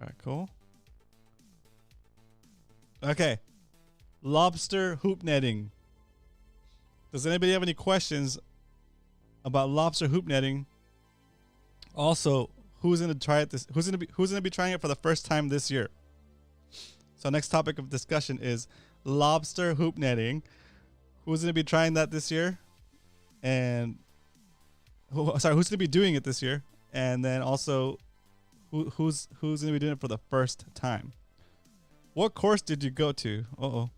Speaker 1: All right, cool. Okay. Lobster hoop netting. Does anybody have any questions about lobster hoop netting? Also, who's gonna try it who's gonna be trying it for the first time this year? So next topic of discussion is lobster hoop netting. Who's gonna be trying that this year? And who's gonna be doing it this year? And then also, who's gonna be doing it for the first time? What course did you go to? Uh-oh.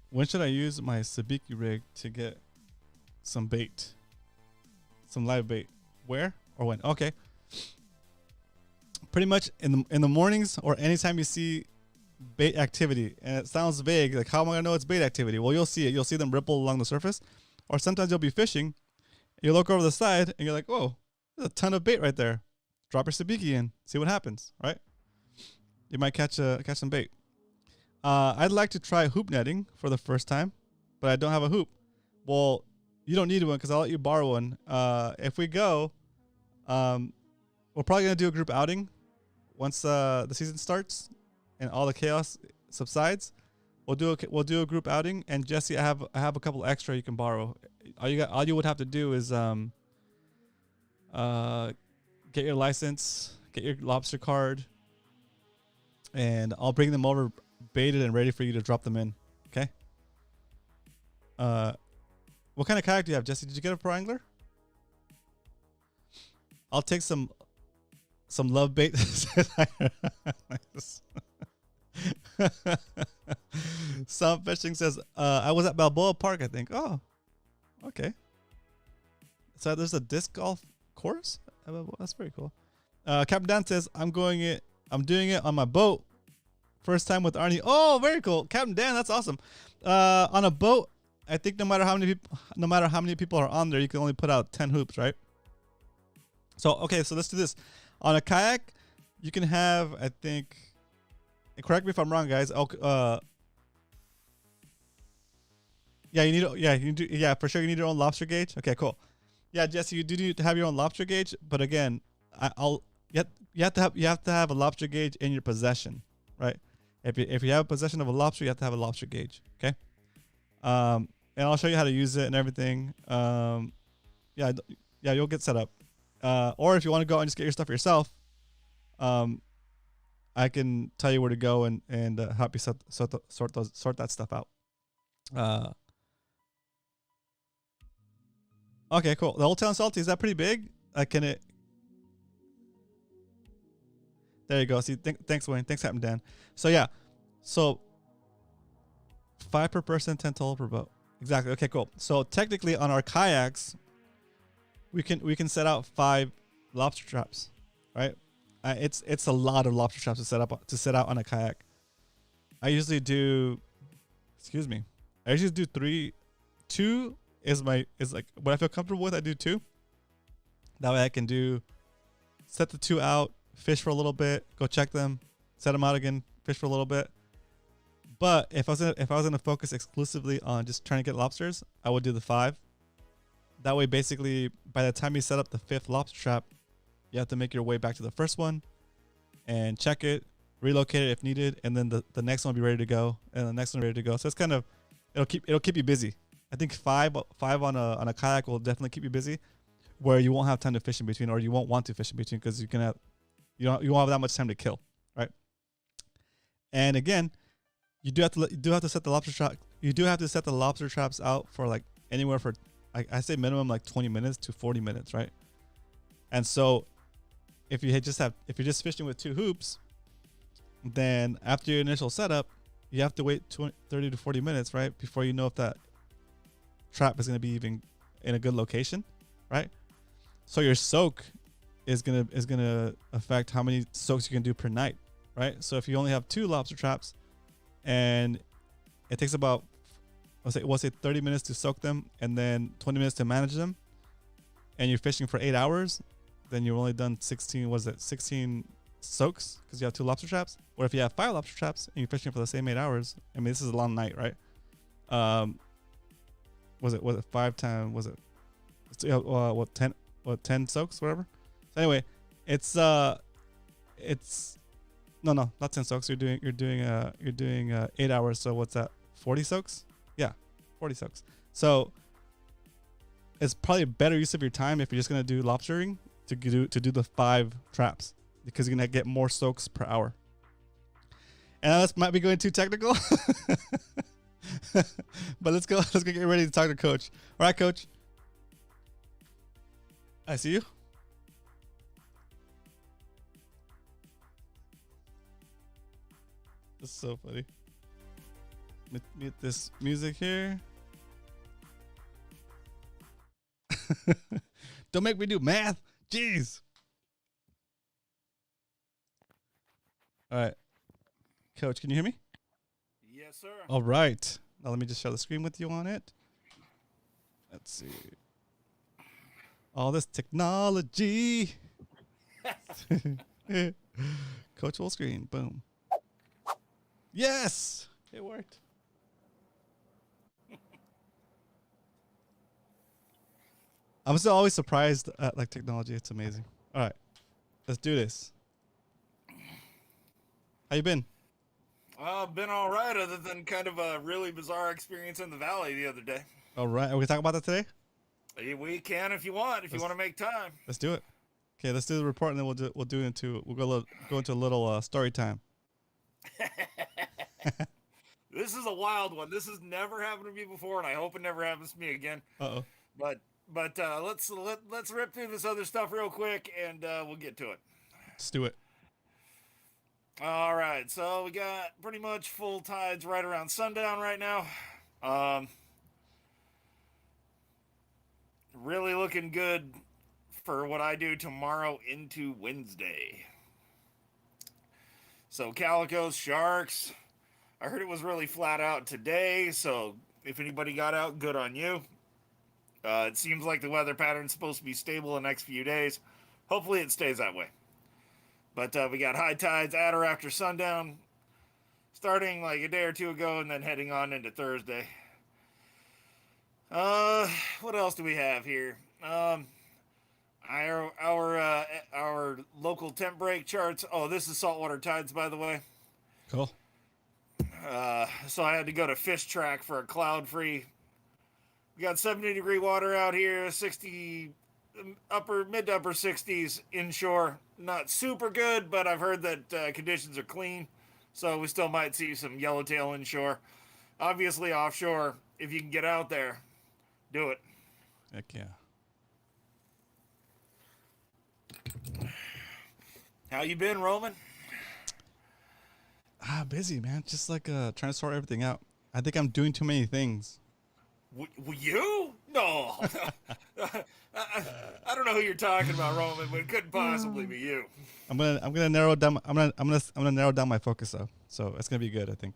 Speaker 1: When should I use my sabiki rig to get some bait? Some live bait. Where or when? Okay. Pretty much in the mornings or anytime you see bait activity. And it sounds vague. Like, how am I going to know it's bait activity? Well, you'll see it. You'll see them ripple along the surface. Or sometimes you'll be fishing. You look over the side and you're like, oh, there's a ton of bait right there. Drop your sabiki in. See what happens, right? You might catch some bait. I'd like to try hoop netting for the first time, but I don't have a hoop. Well, you don't need one because I'll let you borrow one. If we go, we're probably going to do a group outing once the season starts and all the chaos subsides. We'll do a group outing, and Jesse, I have a couple extra you can borrow. All you would have to do is get your license, get your lobster card, and I'll bring them over baited and ready for you to drop them in. Okay. What kind of kayak do you have, Jesse? Did you get a pro angler? I'll take some love bait. Some fishing says I was at Balboa Park, I think. Oh, okay. So there's a disc golf course. That's pretty cool. Captain Dan says I'm doing it on my boat. First time with Arnie. Oh, very cool. Captain Dan, that's awesome. On a boat, I think no matter how many people are on there, you can only put out 10 hoops, right? So, okay, so let's do this. On a kayak, you can have, I think, correct me if I'm wrong, guys. Yeah, for sure you need your own lobster gauge. Okay, cool. Yeah, Jesse, you do need to have your own lobster gauge, but again, you have to have a lobster gauge in your possession, right? If you have possession of a lobster, you have to have a lobster gauge. Okay. And I'll show you how to use it and everything. Yeah, you'll get set up. Or if you want to go and just get your stuff yourself, I can tell you where to go and help you sort that stuff out. Okay, cool. The Old Town Salty, is that pretty big? Can it? There you go. See, thanks, Wayne. Thanks, Captain Dan. So yeah, so 5 per person, 10 total per boat. Exactly. Okay, cool. So technically, on our kayaks, we can set out 5 lobster traps, right? It's a lot of lobster traps to set out on a kayak. I usually do 3. 2 is like what I feel comfortable with. I do 2. That way I can set the 2 out, fish for a little bit, go check them, set them out again, fish for a little bit. But if I was gonna focus exclusively on just trying to get lobsters, I would do the 5. That way, basically, by the time you set up the 5th lobster trap, you have to make your way back to the first one and check it, relocate it if needed, and then the next one will be ready to go, and the next one ready to go. So it's kind of it'll keep you busy. I think 5 on a kayak will definitely keep you busy, where you won't have time to fish in between, or you won't want to fish in between because you won't have that much time to kill, right? And again, you do have to set the lobster trap. You do have to set the lobster traps out for like anywhere for I say minimum like 20 minutes to 40 minutes, right? And so if you're just fishing with 2 hoops, then after your initial setup, you have to wait 30 to 40 minutes, right, before you know if that trap is going to be even in a good location, right? So your soak is gonna affect how many soaks you can do per night, right? So if you only have 2 lobster traps, and it takes about we'll say 30 minutes to soak them and then 20 minutes to manage them, and you're fishing for 8 hours, then you've only done 16 soaks because you have 2 lobster traps. Or if you have 5 lobster traps and you're fishing for the same 8 hours, I mean, this is a long night, right? Was it 5 times, 10 soaks, whatever. So anyway, it's not No, not 10 soaks. You're doing 8 hours. So what's that? 40 soaks? Yeah, 40 soaks. So it's probably a better use of your time if you're just gonna do lobstering to do the 5 traps, because you're gonna get more soaks per hour. And this might be going too technical, but let's go get ready to talk to Coach. All right, Coach. I see you. This is so funny. Mute this music here. Don't make me do math. Jeez. All right. Coach, can you hear me?
Speaker 2: Yes, sir.
Speaker 1: All right. Now let me just share the screen with you on it. Let's see. All this technology. Coach full screen. Boom. Yes, it worked. I'm still always surprised at like technology. It's amazing. All right, let's do this. How you been?
Speaker 2: Been all right, other than kind of a really bizarre experience in the valley the other day.
Speaker 1: All right, are we talking about that today?
Speaker 2: We can if you want. If you want to make time.
Speaker 1: Let's do it. Okay, let's do the report, and then we'll go into a little story time.
Speaker 2: This is a wild one. This has never happened to me before, and I hope it never happens to me again.
Speaker 1: Uh-oh.
Speaker 2: But let's rip through this other stuff real quick, and we'll get to it.
Speaker 1: Let's do it.
Speaker 2: All right, so we got pretty much full tides right around sundown right now. Really looking good for what I do tomorrow into Wednesday. So calicos, sharks. I heard it was really flat out today, so if anybody got out, good on you. It seems like the weather pattern's supposed to be stable the next few days. Hopefully it stays that way. But we got high tides at or after sundown, starting like a day or two ago, and then heading on into Thursday. What else do we have here? Our local temp break charts. Oh, this is saltwater tides, by the way.
Speaker 1: Cool.
Speaker 2: So I had to go to Fish Track for a cloud free. We got 70-degree water out here, 60 mid to upper 60s inshore. Not super good, but I've heard that conditions are clean, so we still might see some yellowtail inshore. Obviously offshore, if you can get out there, do it.
Speaker 1: Heck yeah.
Speaker 2: How you been, Roman?
Speaker 1: Busy, man. Just like trying to sort everything out. I think I'm doing too many things.
Speaker 2: You? No. I don't know who you're talking about, Roman, but it couldn't possibly be you.
Speaker 1: I'm gonna narrow down. I'm gonna narrow down my focus though. So it's gonna be good, I think.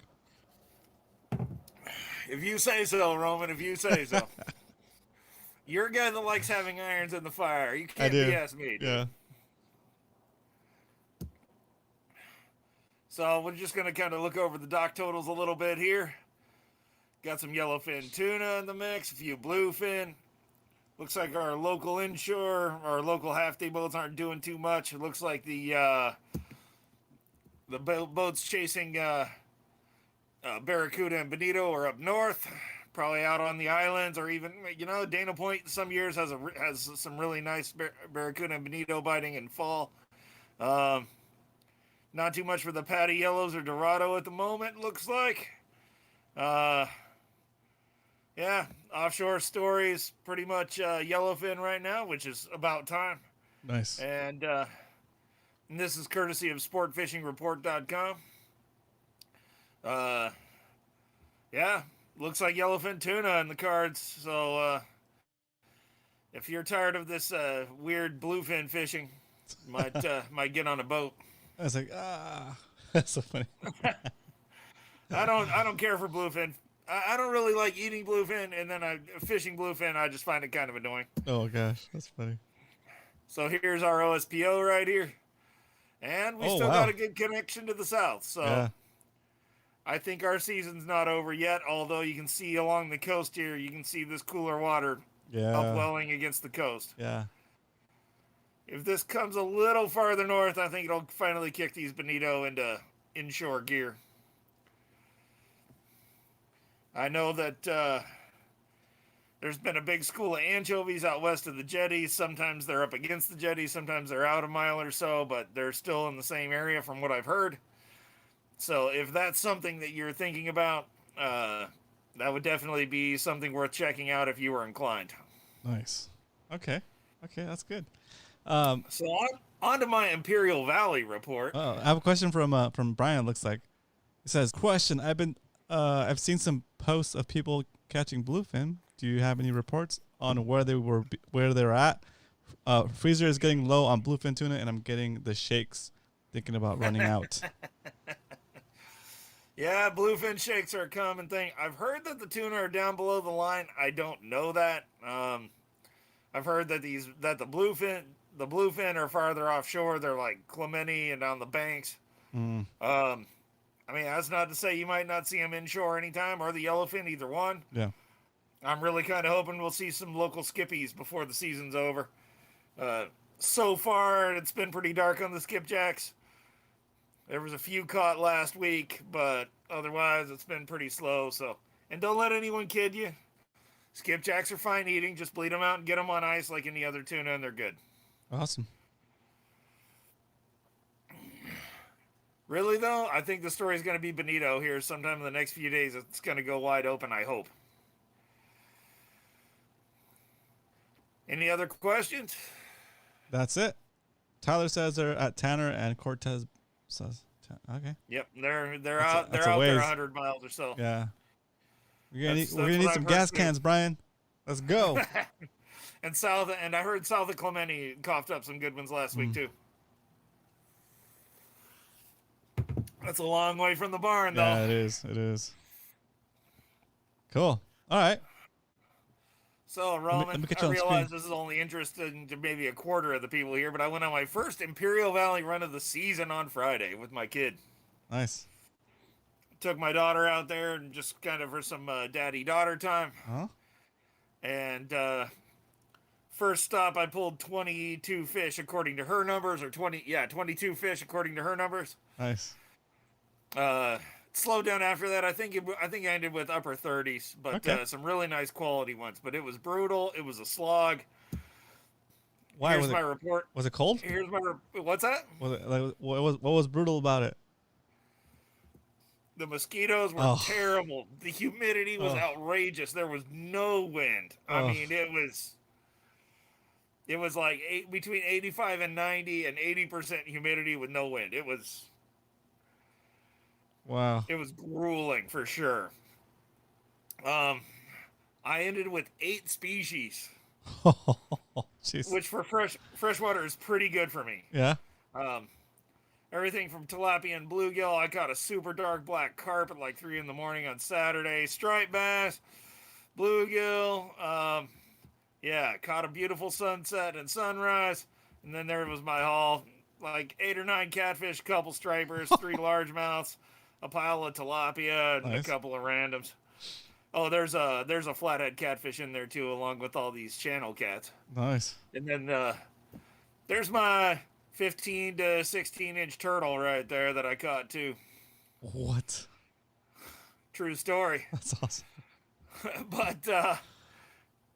Speaker 2: If you say so, Roman. If you say so. You're a guy that likes having irons in the fire. You can't BS me, dude.
Speaker 1: Yeah.
Speaker 2: So we're just gonna kind of look over the dock totals a little bit here. Got some yellowfin tuna in the mix, a few bluefin. Looks like our local inshore, our local half-day boats aren't doing too much. It looks like the boats chasing barracuda and bonito are up north, probably out on the islands, or even Dana Point some years has some really nice barracuda and bonito biting in fall. Not too much for the patty yellows or dorado at the moment. Looks like. Yeah, offshore stories, pretty much yellowfin right now, which is about time.
Speaker 1: Nice.
Speaker 2: And this is courtesy of sportfishingreport.com. Yeah, looks like yellowfin tuna in the cards. So if you're tired of this weird bluefin fishing, might get on a boat.
Speaker 1: I was like, that's so funny.
Speaker 2: I don't care for bluefin. I don't really like eating bluefin, and then fishing bluefin, I just find it kind of annoying.
Speaker 1: Oh gosh, that's funny.
Speaker 2: So here's our OSPO right here, and we still got a good connection to the south. So yeah. I think our season's not over yet. Although you can see along the coast here, you can see this cooler water upwelling against the coast.
Speaker 1: Yeah.
Speaker 2: if this comes a little farther north, I think it'll finally kick these bonito into inshore gear. I know that there's been a big school of anchovies out west of the jetties. Sometimes they're up against the jetties, sometimes they're out a mile or so, but they're still in the same area from what I've heard. So if that's something that you're thinking about, that would definitely be something worth checking out if you were inclined.
Speaker 1: Nice. Okay, that's good.
Speaker 2: So on to my Imperial Valley report.
Speaker 1: I have a question from Brian. Looks like it says, "Question: I've seen some posts of people catching bluefin. Do you have any reports on where they're at? Freezer is getting low on bluefin tuna, and I'm getting the shakes. Thinking about running out."
Speaker 2: Yeah, bluefin shakes are a common thing. I've heard that the tuna are down below the line. I don't know that. I've heard that the bluefin are farther offshore. They're like Clemente and on the banks.
Speaker 1: Mm.
Speaker 2: I mean, that's not to say you might not see them inshore anytime, or the yellowfin, either one.
Speaker 1: Yeah.
Speaker 2: I'm really kind of hoping we'll see some local skippies before the season's over. So far, it's been pretty dark on the skipjacks. There was a few caught last week, but otherwise it's been pretty slow. So, and don't let anyone kid you. Skipjacks are fine eating. Just bleed them out and get them on ice like any other tuna, and they're good.
Speaker 1: Awesome.
Speaker 2: Really, though, I think the story's going to be bonito here sometime in the next few days. It's going to go wide open, I hope. Any other questions?
Speaker 1: That's it. Tyler says they're at Tanner, and Cortez says, okay.
Speaker 2: Yep, they're out there 100 miles or so.
Speaker 1: Yeah. We're gonna need some gas cans, Brian. Let's go.
Speaker 2: And I heard south of Clemente coughed up some good ones last week too. That's a long way from the barn, though.
Speaker 1: Yeah, it is. It is. Cool. All right.
Speaker 2: So, Roman,
Speaker 1: let me get
Speaker 2: I
Speaker 1: you on
Speaker 2: realize
Speaker 1: screen.
Speaker 2: this is only interesting to maybe a quarter of the people here, but I went on my first Imperial Valley run of the season on Friday with my kid.
Speaker 1: Nice.
Speaker 2: Took my daughter out there and just kind of for some daddy-daughter time.
Speaker 1: Huh?
Speaker 2: And first stop, I pulled 22 fish according to her numbers, 22 fish according to her numbers.
Speaker 1: Nice.
Speaker 2: Slowed down after that. I think I ended with upper 30s, but
Speaker 1: Okay.
Speaker 2: Some really nice quality ones. But it was brutal. It was a slog.
Speaker 1: Why
Speaker 2: Here's my report.
Speaker 1: Was it cold?
Speaker 2: What's that?
Speaker 1: Was it like what was brutal about it?
Speaker 2: The mosquitoes were terrible. The humidity was outrageous. There was no wind. I mean, it was like between 85 and 90 and 80% humidity with no wind. It was
Speaker 1: Wow.
Speaker 2: It was grueling for sure. I ended with 8 species,
Speaker 1: Jeez.
Speaker 2: which for freshwater is pretty good for me.
Speaker 1: Yeah.
Speaker 2: Everything from tilapia and bluegill. I caught a super dark black carp at like 3 a.m. on Saturday. Striped bass, bluegill. Caught a beautiful sunset and sunrise. And then there was my haul, like 8 or 9 catfish, couple stripers, 3 largemouths, a pile of tilapia, and
Speaker 1: Nice.
Speaker 2: a couple of randoms. Oh, there's a flathead catfish in there too, along with all these channel cats.
Speaker 1: Nice.
Speaker 2: And then there's my 15 to 16 inch turtle right there that I caught too.
Speaker 1: What?
Speaker 2: True story.
Speaker 1: That's awesome.
Speaker 2: But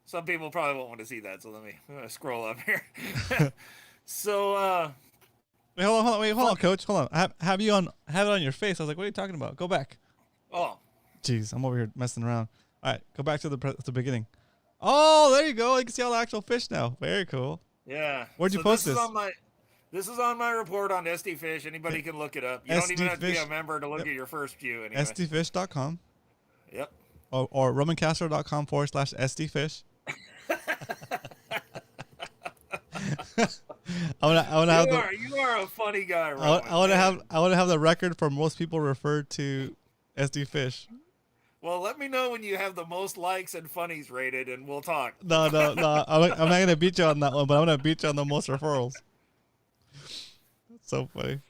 Speaker 2: some people probably won't want to see that, so let me scroll up here. So
Speaker 1: Wait, hold on, Coach. Hold on. Have it on your face. I was like, what are you talking about? Go back.
Speaker 2: oh,
Speaker 1: Jeez, I'm over here messing around. All right, go back to the beginning. Oh, there you go. You can see all the actual fish now. Very cool.
Speaker 2: yeah.
Speaker 1: Where'd you post this?
Speaker 2: This is on my report on SD Fish. Anybody can look it up. You don't even have to be a member to look at your first few anyway.
Speaker 1: SDfish.com.
Speaker 2: Yep.
Speaker 1: Or romancastro.com/SDfish.
Speaker 2: You are a funny guy, Roman.
Speaker 1: I want to have the record for most people referred to SD Fish.
Speaker 2: Well, let me know when you have the most likes and funnies rated, and we'll talk.
Speaker 1: No. I'm not gonna beat you on that one, but I'm gonna beat you on the most referrals. That's so funny.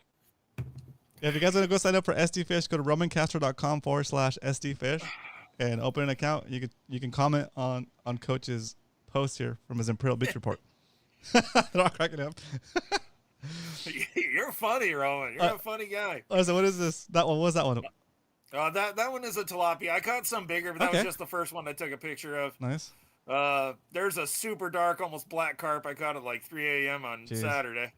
Speaker 1: Yeah, if you guys want to go sign up for SD Fish, go to romancastro.com/SDfish and open an account. You can comment on Coach's post here from his Imperial Beach report. They're all cracking up.
Speaker 2: You're funny, Roman. You're a funny guy.
Speaker 1: Oh, so what is this? That one. What was that one?
Speaker 2: That one is a tilapia. I caught some bigger, but that was just the first one I took a picture of.
Speaker 1: Nice.
Speaker 2: There's a super dark, almost black carp I caught at like 3 a.m. on Saturday.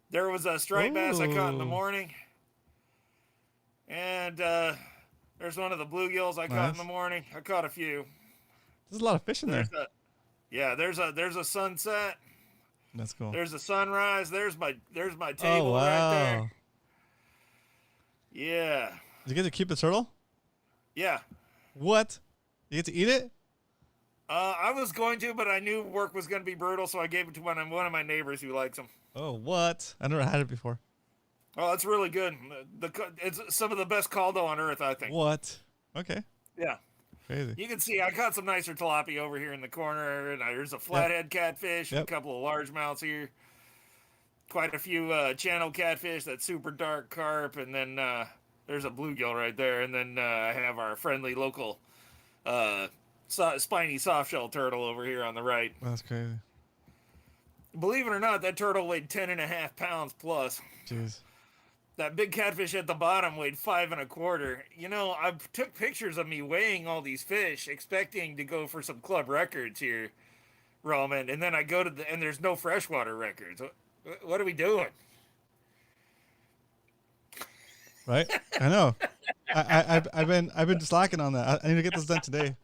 Speaker 2: There was a striped bass I caught in the morning. And there's one of the bluegills I caught in the morning. I caught a few.
Speaker 1: There's a lot of fish in there.
Speaker 2: There's a sunset.
Speaker 1: That's cool.
Speaker 2: There's a sunrise. There's my table right there. Yeah.
Speaker 1: Did you get to keep the turtle?
Speaker 2: Yeah.
Speaker 1: What? You get to eat it?
Speaker 2: I was going to, but I knew work was going to be brutal, so I gave it to one of my neighbors who likes them.
Speaker 1: Oh, what? I never had it before.
Speaker 2: Oh, it's really good. It's some of the best caldo on earth, I think.
Speaker 1: What? Okay.
Speaker 2: Yeah.
Speaker 1: Crazy.
Speaker 2: You can see I caught some nicer tilapia over here in the corner, and there's a flathead catfish, and a couple of largemouths here. Quite a few channel catfish, that super dark carp, and then there's a bluegill right there, and then I have our friendly local spiny softshell turtle over here on the right.
Speaker 1: That's crazy.
Speaker 2: Believe it or not, that turtle weighed 10.5 pounds plus.
Speaker 1: Jeez.
Speaker 2: That big catfish at the bottom weighed 5 1/4. You know, I took pictures of me weighing all these fish, expecting to go for some club records here, Roman, and then I go to and there's no freshwater records. What are we doing?
Speaker 1: Right? I know. I've been slacking on that. I need to get this done today.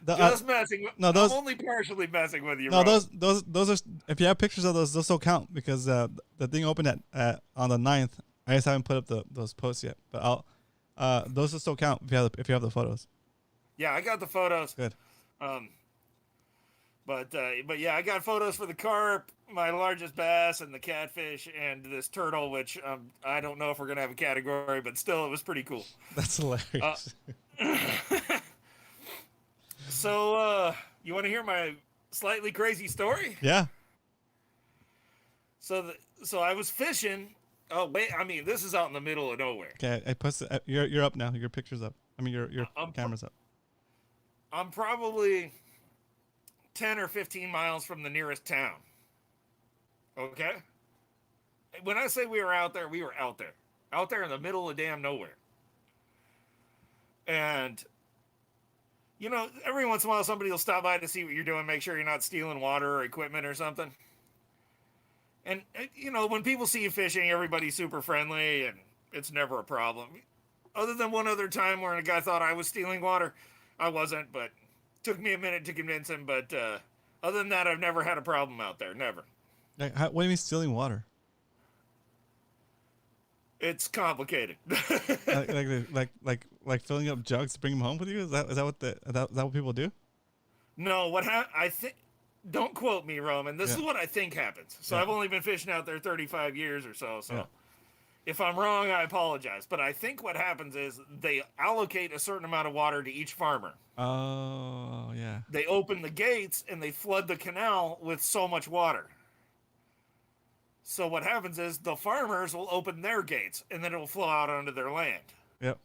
Speaker 2: Just messing with,
Speaker 1: I'm
Speaker 2: only partially messing with you.
Speaker 1: No,
Speaker 2: bro.
Speaker 1: those are, if you have pictures of those still count, because the thing opened at on the 9th. I just haven't put up those posts yet, but those will still count if you have the photos.
Speaker 2: Yeah, I got the photos.
Speaker 1: Good.
Speaker 2: But yeah, I got photos for the carp, my largest bass, and the catfish, and this turtle, which I don't know if we're gonna have a category, but still, it was pretty cool.
Speaker 1: That's hilarious.
Speaker 2: So, you want to hear my slightly crazy story?
Speaker 1: Yeah.
Speaker 2: So I was fishing. Oh wait, I mean, this is out in the middle of nowhere.
Speaker 1: Okay, I posted. You're up now. Your picture's up. I mean, your camera's up.
Speaker 2: I'm probably 10 or 15 miles from the nearest town. Okay? When I say we were out there, we were out there. Out there in the middle of damn nowhere. And, you know, every once in a while somebody will stop by to see what you're doing, make sure you're not stealing water or equipment or something. And, you know, when people see you fishing, everybody's super friendly and it's never a problem. Other than one other time where a guy thought I was stealing water. I wasn't, but took me a minute to convince him. But other than that, I've never had a problem out there. Never.
Speaker 1: Like, what do you mean stealing water?
Speaker 2: It's complicated.
Speaker 1: like filling up jugs to bring them home with you? Is that what people do?
Speaker 2: No, I think. Don't quote me, Roman. This is what I think happens. So I've only been fishing out there 35 years or so. So if I'm wrong, I apologize. But I think what happens is they allocate a certain amount of water to each farmer.
Speaker 1: Oh, yeah.
Speaker 2: They open the gates and they flood the canal with so much water. So what happens is the farmers will open their gates and then it will flow out onto their land.
Speaker 1: Yep.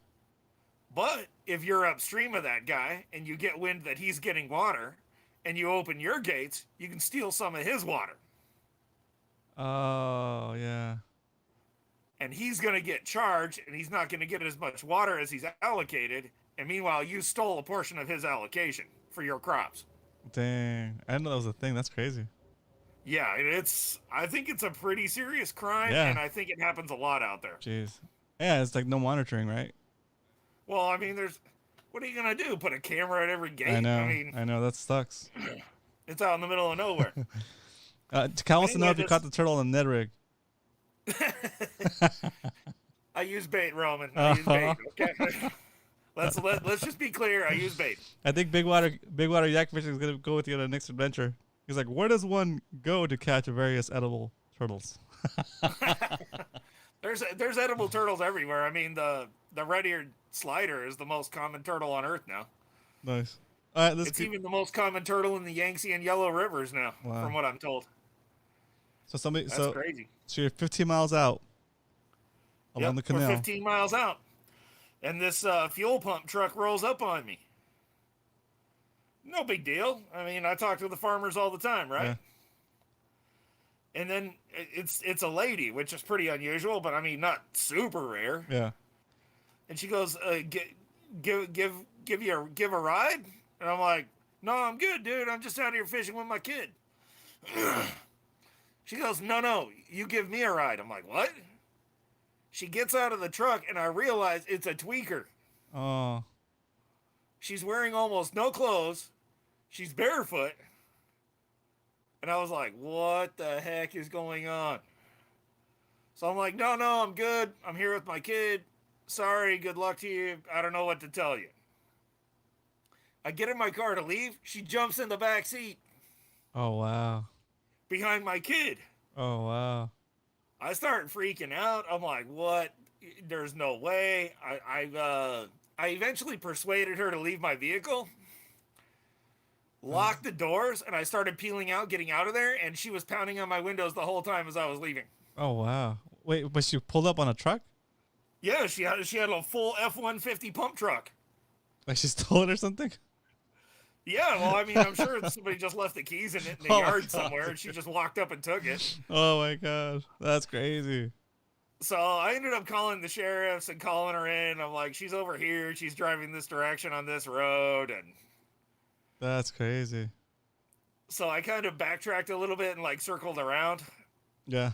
Speaker 2: But if you're upstream of that guy and you get wind that he's getting water and you open your gates, you can steal some of his water.
Speaker 1: Oh, yeah.
Speaker 2: And he's going to get charged and he's not going to get as much water as he's allocated. And meanwhile, you stole a portion of his allocation for your crops.
Speaker 1: Dang. I didn't know that was a thing. That's crazy.
Speaker 2: Yeah, I think it's a pretty serious crime, and I think it happens a lot out there.
Speaker 1: Jeez. Yeah, it's like no monitoring, right?
Speaker 2: Well, I mean, what are you going to do? Put a camera at every gate?
Speaker 1: I know, that sucks.
Speaker 2: It's out in the middle of nowhere.
Speaker 1: Cal wants to know if you caught the turtle on the Ned rig.
Speaker 2: I use bait, Roman. I use bait, okay? Let's just be clear. I use bait.
Speaker 1: I think Big Water Yak Fishing is going to go with you on the next adventure. He's like, where does one go to catch various edible turtles?
Speaker 2: There's edible turtles everywhere. I mean, the red-eared slider is the most common turtle on Earth now.
Speaker 1: Nice. All right,
Speaker 2: it's even the most common turtle in the Yangtze and Yellow Rivers now, from what I'm told.
Speaker 1: So
Speaker 2: That's crazy.
Speaker 1: So you're 15 miles out along the canal.
Speaker 2: We're 15 miles out, and this fuel pump truck rolls up on me. No big deal. I mean, I talk to the farmers all the time, right?
Speaker 1: Yeah.
Speaker 2: And then it's a lady, which is pretty unusual, but I mean, not super rare.
Speaker 1: Yeah.
Speaker 2: And she goes, give a ride?" And I'm like, "No, I'm good, dude. I'm just out here fishing with my kid." She goes, "No, you give me a ride." I'm like, "What?" She gets out of the truck, and I realize it's a tweaker.
Speaker 1: Oh.
Speaker 2: She's wearing almost no clothes. She's barefoot. And I was like, "What the heck is going on?" So I'm like, No, I'm good. I'm here with my kid. Sorry, good luck to you. I don't know what to tell you." I get in my car to leave. She jumps in the back seat
Speaker 1: Oh wow.
Speaker 2: behind my kid.
Speaker 1: Oh wow.
Speaker 2: I start freaking out. I'm like, "What? There's no way." I eventually persuaded her to leave my vehicle, locked the doors, and I started peeling out, getting out of there. And she was pounding on my windows the whole time as I was leaving.
Speaker 1: Oh wow. Wait, but she pulled up on a truck?
Speaker 2: Yeah, she had a full F-150 pump truck.
Speaker 1: Like she stole it or something?
Speaker 2: Yeah, well, I mean, I'm sure somebody just left the keys in the
Speaker 1: Oh my
Speaker 2: yard
Speaker 1: God.
Speaker 2: somewhere, and she just walked up and took it.
Speaker 1: Oh my gosh. That's crazy.
Speaker 2: So I ended up calling the sheriffs and calling her in. I'm like, "She's over here. She's driving this direction on this road." And
Speaker 1: That's crazy.
Speaker 2: so I kind of backtracked a little bit and like circled around.
Speaker 1: Yeah.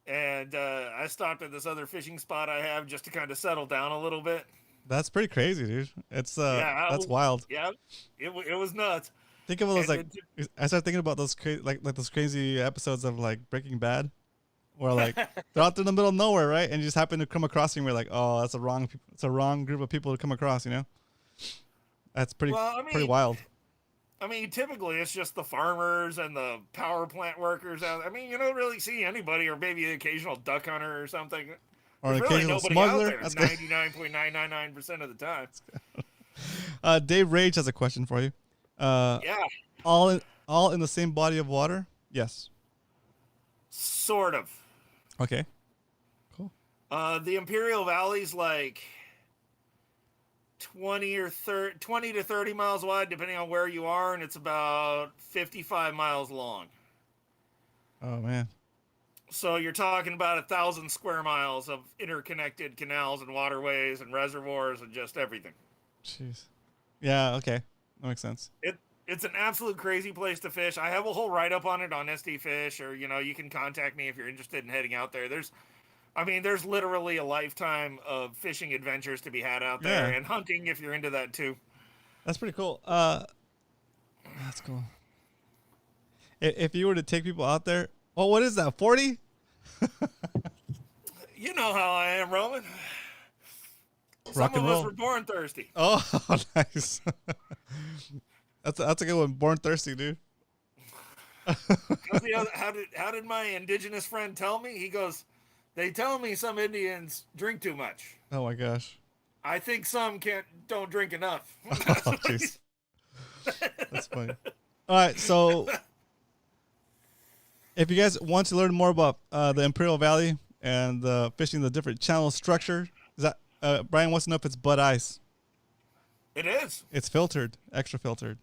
Speaker 2: And I stopped at this other fishing spot I have just to kind of settle down a little bit.
Speaker 1: That's pretty crazy, dude. It's
Speaker 2: Yeah,
Speaker 1: that's wild.
Speaker 2: yeah, it was nuts.
Speaker 1: Think of all those
Speaker 2: And
Speaker 1: like I started thinking about those like those crazy episodes of like Breaking Bad, where like they're out there in the middle of nowhere, right? And you just happen to come across and we're like, oh, it's a wrong group of people to come across, you know? That's pretty
Speaker 2: Well,
Speaker 1: pretty wild.
Speaker 2: I mean, typically it's just the farmers and the power plant workers out. I mean, you don't really see anybody, or maybe an occasional duck hunter or something.
Speaker 1: Or an
Speaker 2: There's really
Speaker 1: occasional
Speaker 2: nobody
Speaker 1: smuggler.
Speaker 2: out there
Speaker 1: That's good.
Speaker 2: 99.999% of the time.
Speaker 1: Dave Rage has a question for you.
Speaker 2: Yeah,
Speaker 1: All in the same body of water? Yes.
Speaker 2: sort of.
Speaker 1: Okay. Cool.
Speaker 2: The Imperial Valley's like 20 to 30 miles wide, depending on where you are, and it's about 55 miles long.
Speaker 1: Oh man.
Speaker 2: So you're talking about 1,000 square miles of interconnected canals and waterways and reservoirs and just everything.
Speaker 1: Jeez. Yeah. Okay. That makes sense.
Speaker 2: It's an absolute crazy place to fish. I have a whole write-up on it on SD Fish, or you can contact me if you're interested in heading out there. There's literally a lifetime of fishing adventures to be had out there,
Speaker 1: Yeah.
Speaker 2: and hunting if you're into that too.
Speaker 1: That's pretty cool. That's cool. If you were to take people out there, oh, what is that? 40?
Speaker 2: You know how I am, Roman.
Speaker 1: Rock
Speaker 2: Some
Speaker 1: and
Speaker 2: of us
Speaker 1: roll.
Speaker 2: were born thirsty.
Speaker 1: Oh, nice. That's a good one. Born thirsty, dude.
Speaker 2: How did my indigenous friend tell me? He goes, "They tell me some Indians drink too much.
Speaker 1: Oh my gosh.
Speaker 2: I think some don't drink enough."
Speaker 1: Oh, jeez. That's funny. All right, so if you guys want to learn more about the Imperial Valley and fishing the different channel structure, is that Brian wants to know if it's Bud Ice.
Speaker 2: It is.
Speaker 1: It's filtered, extra filtered.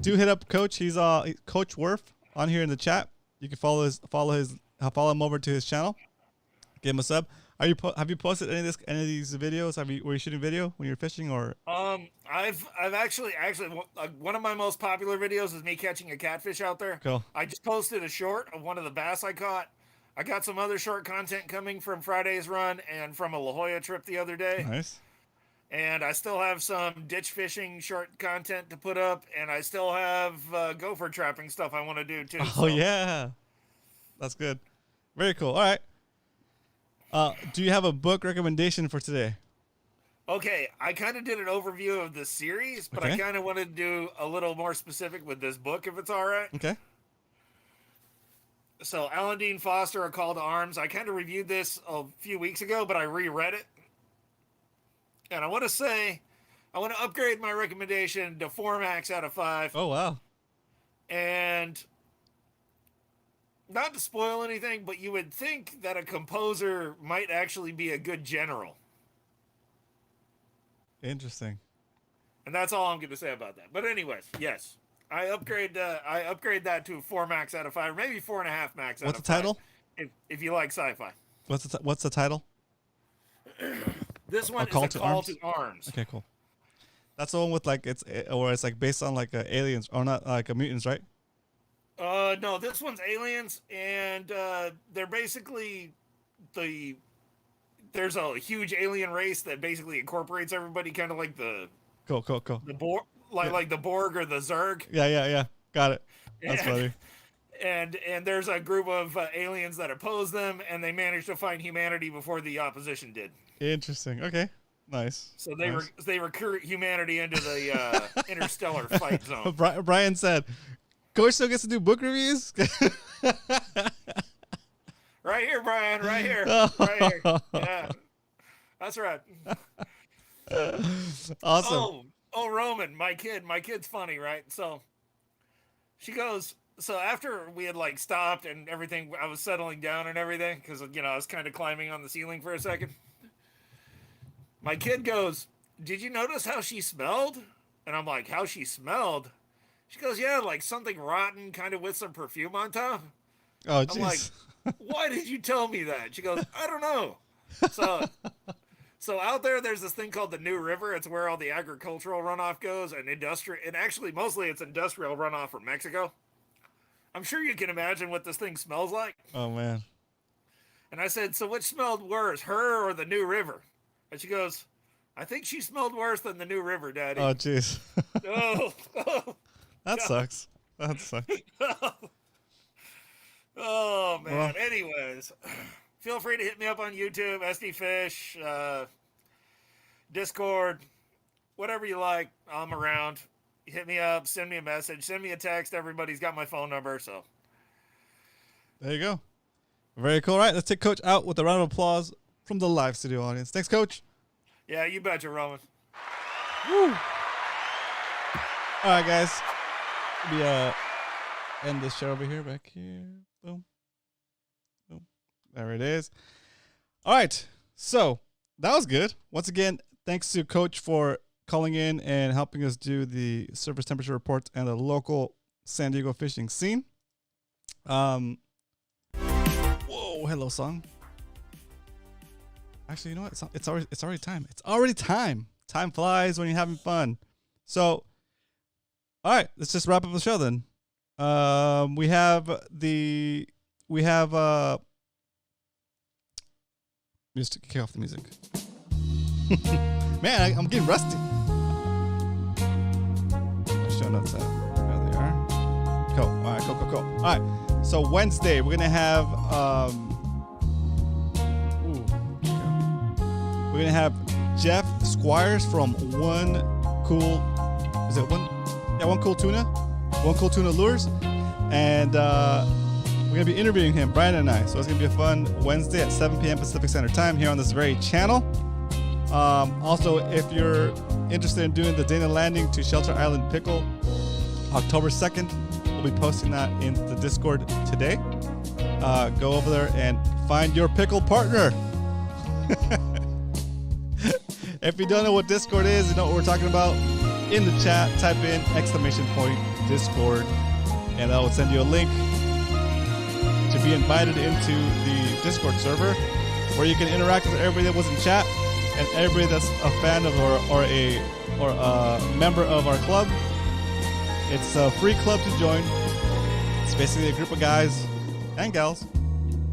Speaker 1: Do hit up Coach. He's Coach Worf on here in the chat. You can follow him over to his channel. Give him a sub. Have you posted any of these videos? Were you shooting video when you're fishing or?
Speaker 2: I've actually one of my most popular videos is me catching a catfish out there.
Speaker 1: Cool.
Speaker 2: I just posted a short of one of the bass I caught. I got some other short content coming from Friday's run and from a La Jolla trip the other day.
Speaker 1: Nice.
Speaker 2: And I still have some ditch fishing short content to put up, and I still have gopher trapping stuff I want to do too.
Speaker 1: Oh yeah, that's good. Very cool. All right. Do you have a book recommendation for today?
Speaker 2: Okay, I kind of did an overview of this series, but I
Speaker 1: Okay.
Speaker 2: kind of wanted to do a little more specific with this book, if it's all right.
Speaker 1: Okay.
Speaker 2: So, Alan Dean Foster, A Call to Arms. I kind of reviewed this a few weeks ago, but I reread it. And I want to upgrade my recommendation to 4 max out of 5.
Speaker 1: Oh wow.
Speaker 2: And not to spoil anything, but you would think that a composer might actually be a good general.
Speaker 1: Interesting.
Speaker 2: And that's all I'm going to say about that. But anyways, yes, I upgrade that to 4 max out of 5, or maybe 4.5 max out of 5.
Speaker 1: What's the title?
Speaker 2: If you like sci-fi.
Speaker 1: What's the title?
Speaker 2: This one is a Call to Arms.
Speaker 1: Okay, cool. That's the one with like it's like based on like aliens or not like mutants, right?
Speaker 2: No, this one's aliens, and they're basically there's a huge alien race that basically incorporates everybody, kind of like the
Speaker 1: Cool.
Speaker 2: the Borg, like the Borg or the Zerg.
Speaker 1: Yeah. Got it. That's funny.
Speaker 2: And there's a group of aliens that oppose them, and they managed to find humanity before the opposition did.
Speaker 1: Interesting. Okay. Nice.
Speaker 2: So they recruit humanity into the interstellar fight zone.
Speaker 1: Brian said, "Coach still gets to do book reviews."
Speaker 2: Right here, Brian. Right here. Right here. Yeah, that's right.
Speaker 1: Awesome.
Speaker 2: Oh, Roman, my kid's funny, right? So she goes. So after we had like stopped and everything, I was settling down and everything because I was kind of climbing on the ceiling for a second. My kid goes, "Did you notice how she smelled?" And I'm like, "How she smelled?" She goes, "Yeah, like something rotten, kind of with some perfume on top."
Speaker 1: Oh,
Speaker 2: I'm like, "Why did you tell me that?" She goes, "I don't know." So out there's this thing called the New River. It's where all the agricultural runoff goes, and industrial, and actually mostly it's industrial runoff from Mexico. I'm sure you can imagine what this thing smells like.
Speaker 1: Oh man.
Speaker 2: And I said, "So which smelled worse, her or the New River?" And she goes, "I think she smelled worse than the New River, Daddy."
Speaker 1: Oh jeez. That
Speaker 2: God.
Speaker 1: sucks. That sucks.
Speaker 2: Oh man.
Speaker 1: Well.
Speaker 2: Anyways, feel free to hit me up on YouTube, SD Fish, Discord, whatever you like. I'm around. Hit me up, send me a message, send me a text. Everybody's got my phone number, so
Speaker 1: There you go. Very cool. All right, let's take Coach out with a round of applause from the live studio audience. Thanks, Coach.
Speaker 2: yeah, you betcha, Roman.
Speaker 1: Woo. All right, guys. We end this show over here, back here. Boom. Boom. There it is. All right. So that was good. Once again, thanks to Coach for calling in and helping us do the surface temperature reports and the local San Diego fishing scene. Whoa, hello song. Actually, you know what? It's already time. It's already time. Time flies when you're having fun. So, all right, let's just wrap up the show then. We have just kick off the music. Man, I'm getting rusty. Show notes out. There they are. Cool. All right, cool. All right. So Wednesday we're gonna have we're gonna have Jeff Squires from One Cool Tuna Lures, and we're gonna be interviewing him, Brian and I. So it's gonna be a fun Wednesday at 7 p.m. Pacific Standard Time here on this very channel. Also, if you're interested in doing the Dana Landing to Shelter Island Pickle, October 2nd, we'll be posting that in the Discord today. Go over there and find your pickle partner. If you don't know what Discord is, you know what we're talking about, in the chat, type in !Discord, and that will send you a link to be invited into the Discord server, where you can interact with everybody that was in chat and everybody that's a fan of or a member of our club. It's a free club to join. It's basically a group of guys and gals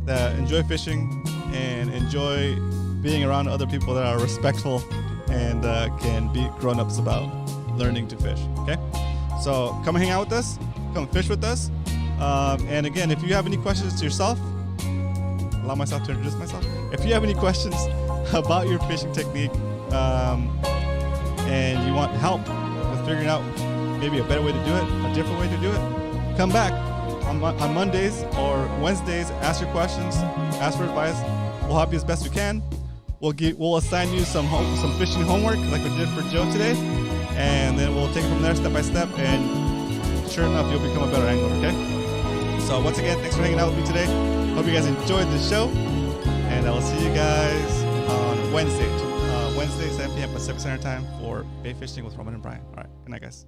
Speaker 1: that enjoy fishing and enjoy being around other people that are respectful and can be grown-ups about learning to fish. Okay, so come hang out with us, come fish with us, and again, if you have any questions to yourself, allow myself to introduce myself. If you have any questions about your fishing technique, and you want help with figuring out maybe a better way to do it, a different way to do it, come back on Mondays or Wednesdays. Ask your questions, ask for advice. We'll help you as best we can. We'll assign you some fishing homework like we did for Joe today, and then we'll take it from there step by step, and sure enough, you'll become a better angler, okay? So once again, thanks for hanging out with me today. Hope you guys enjoyed the show, and I will see you guys on Wednesday Wednesday, 7 p.m. Pacific Standard Time for bait fishing with Roman and Brian. All right, good night, guys.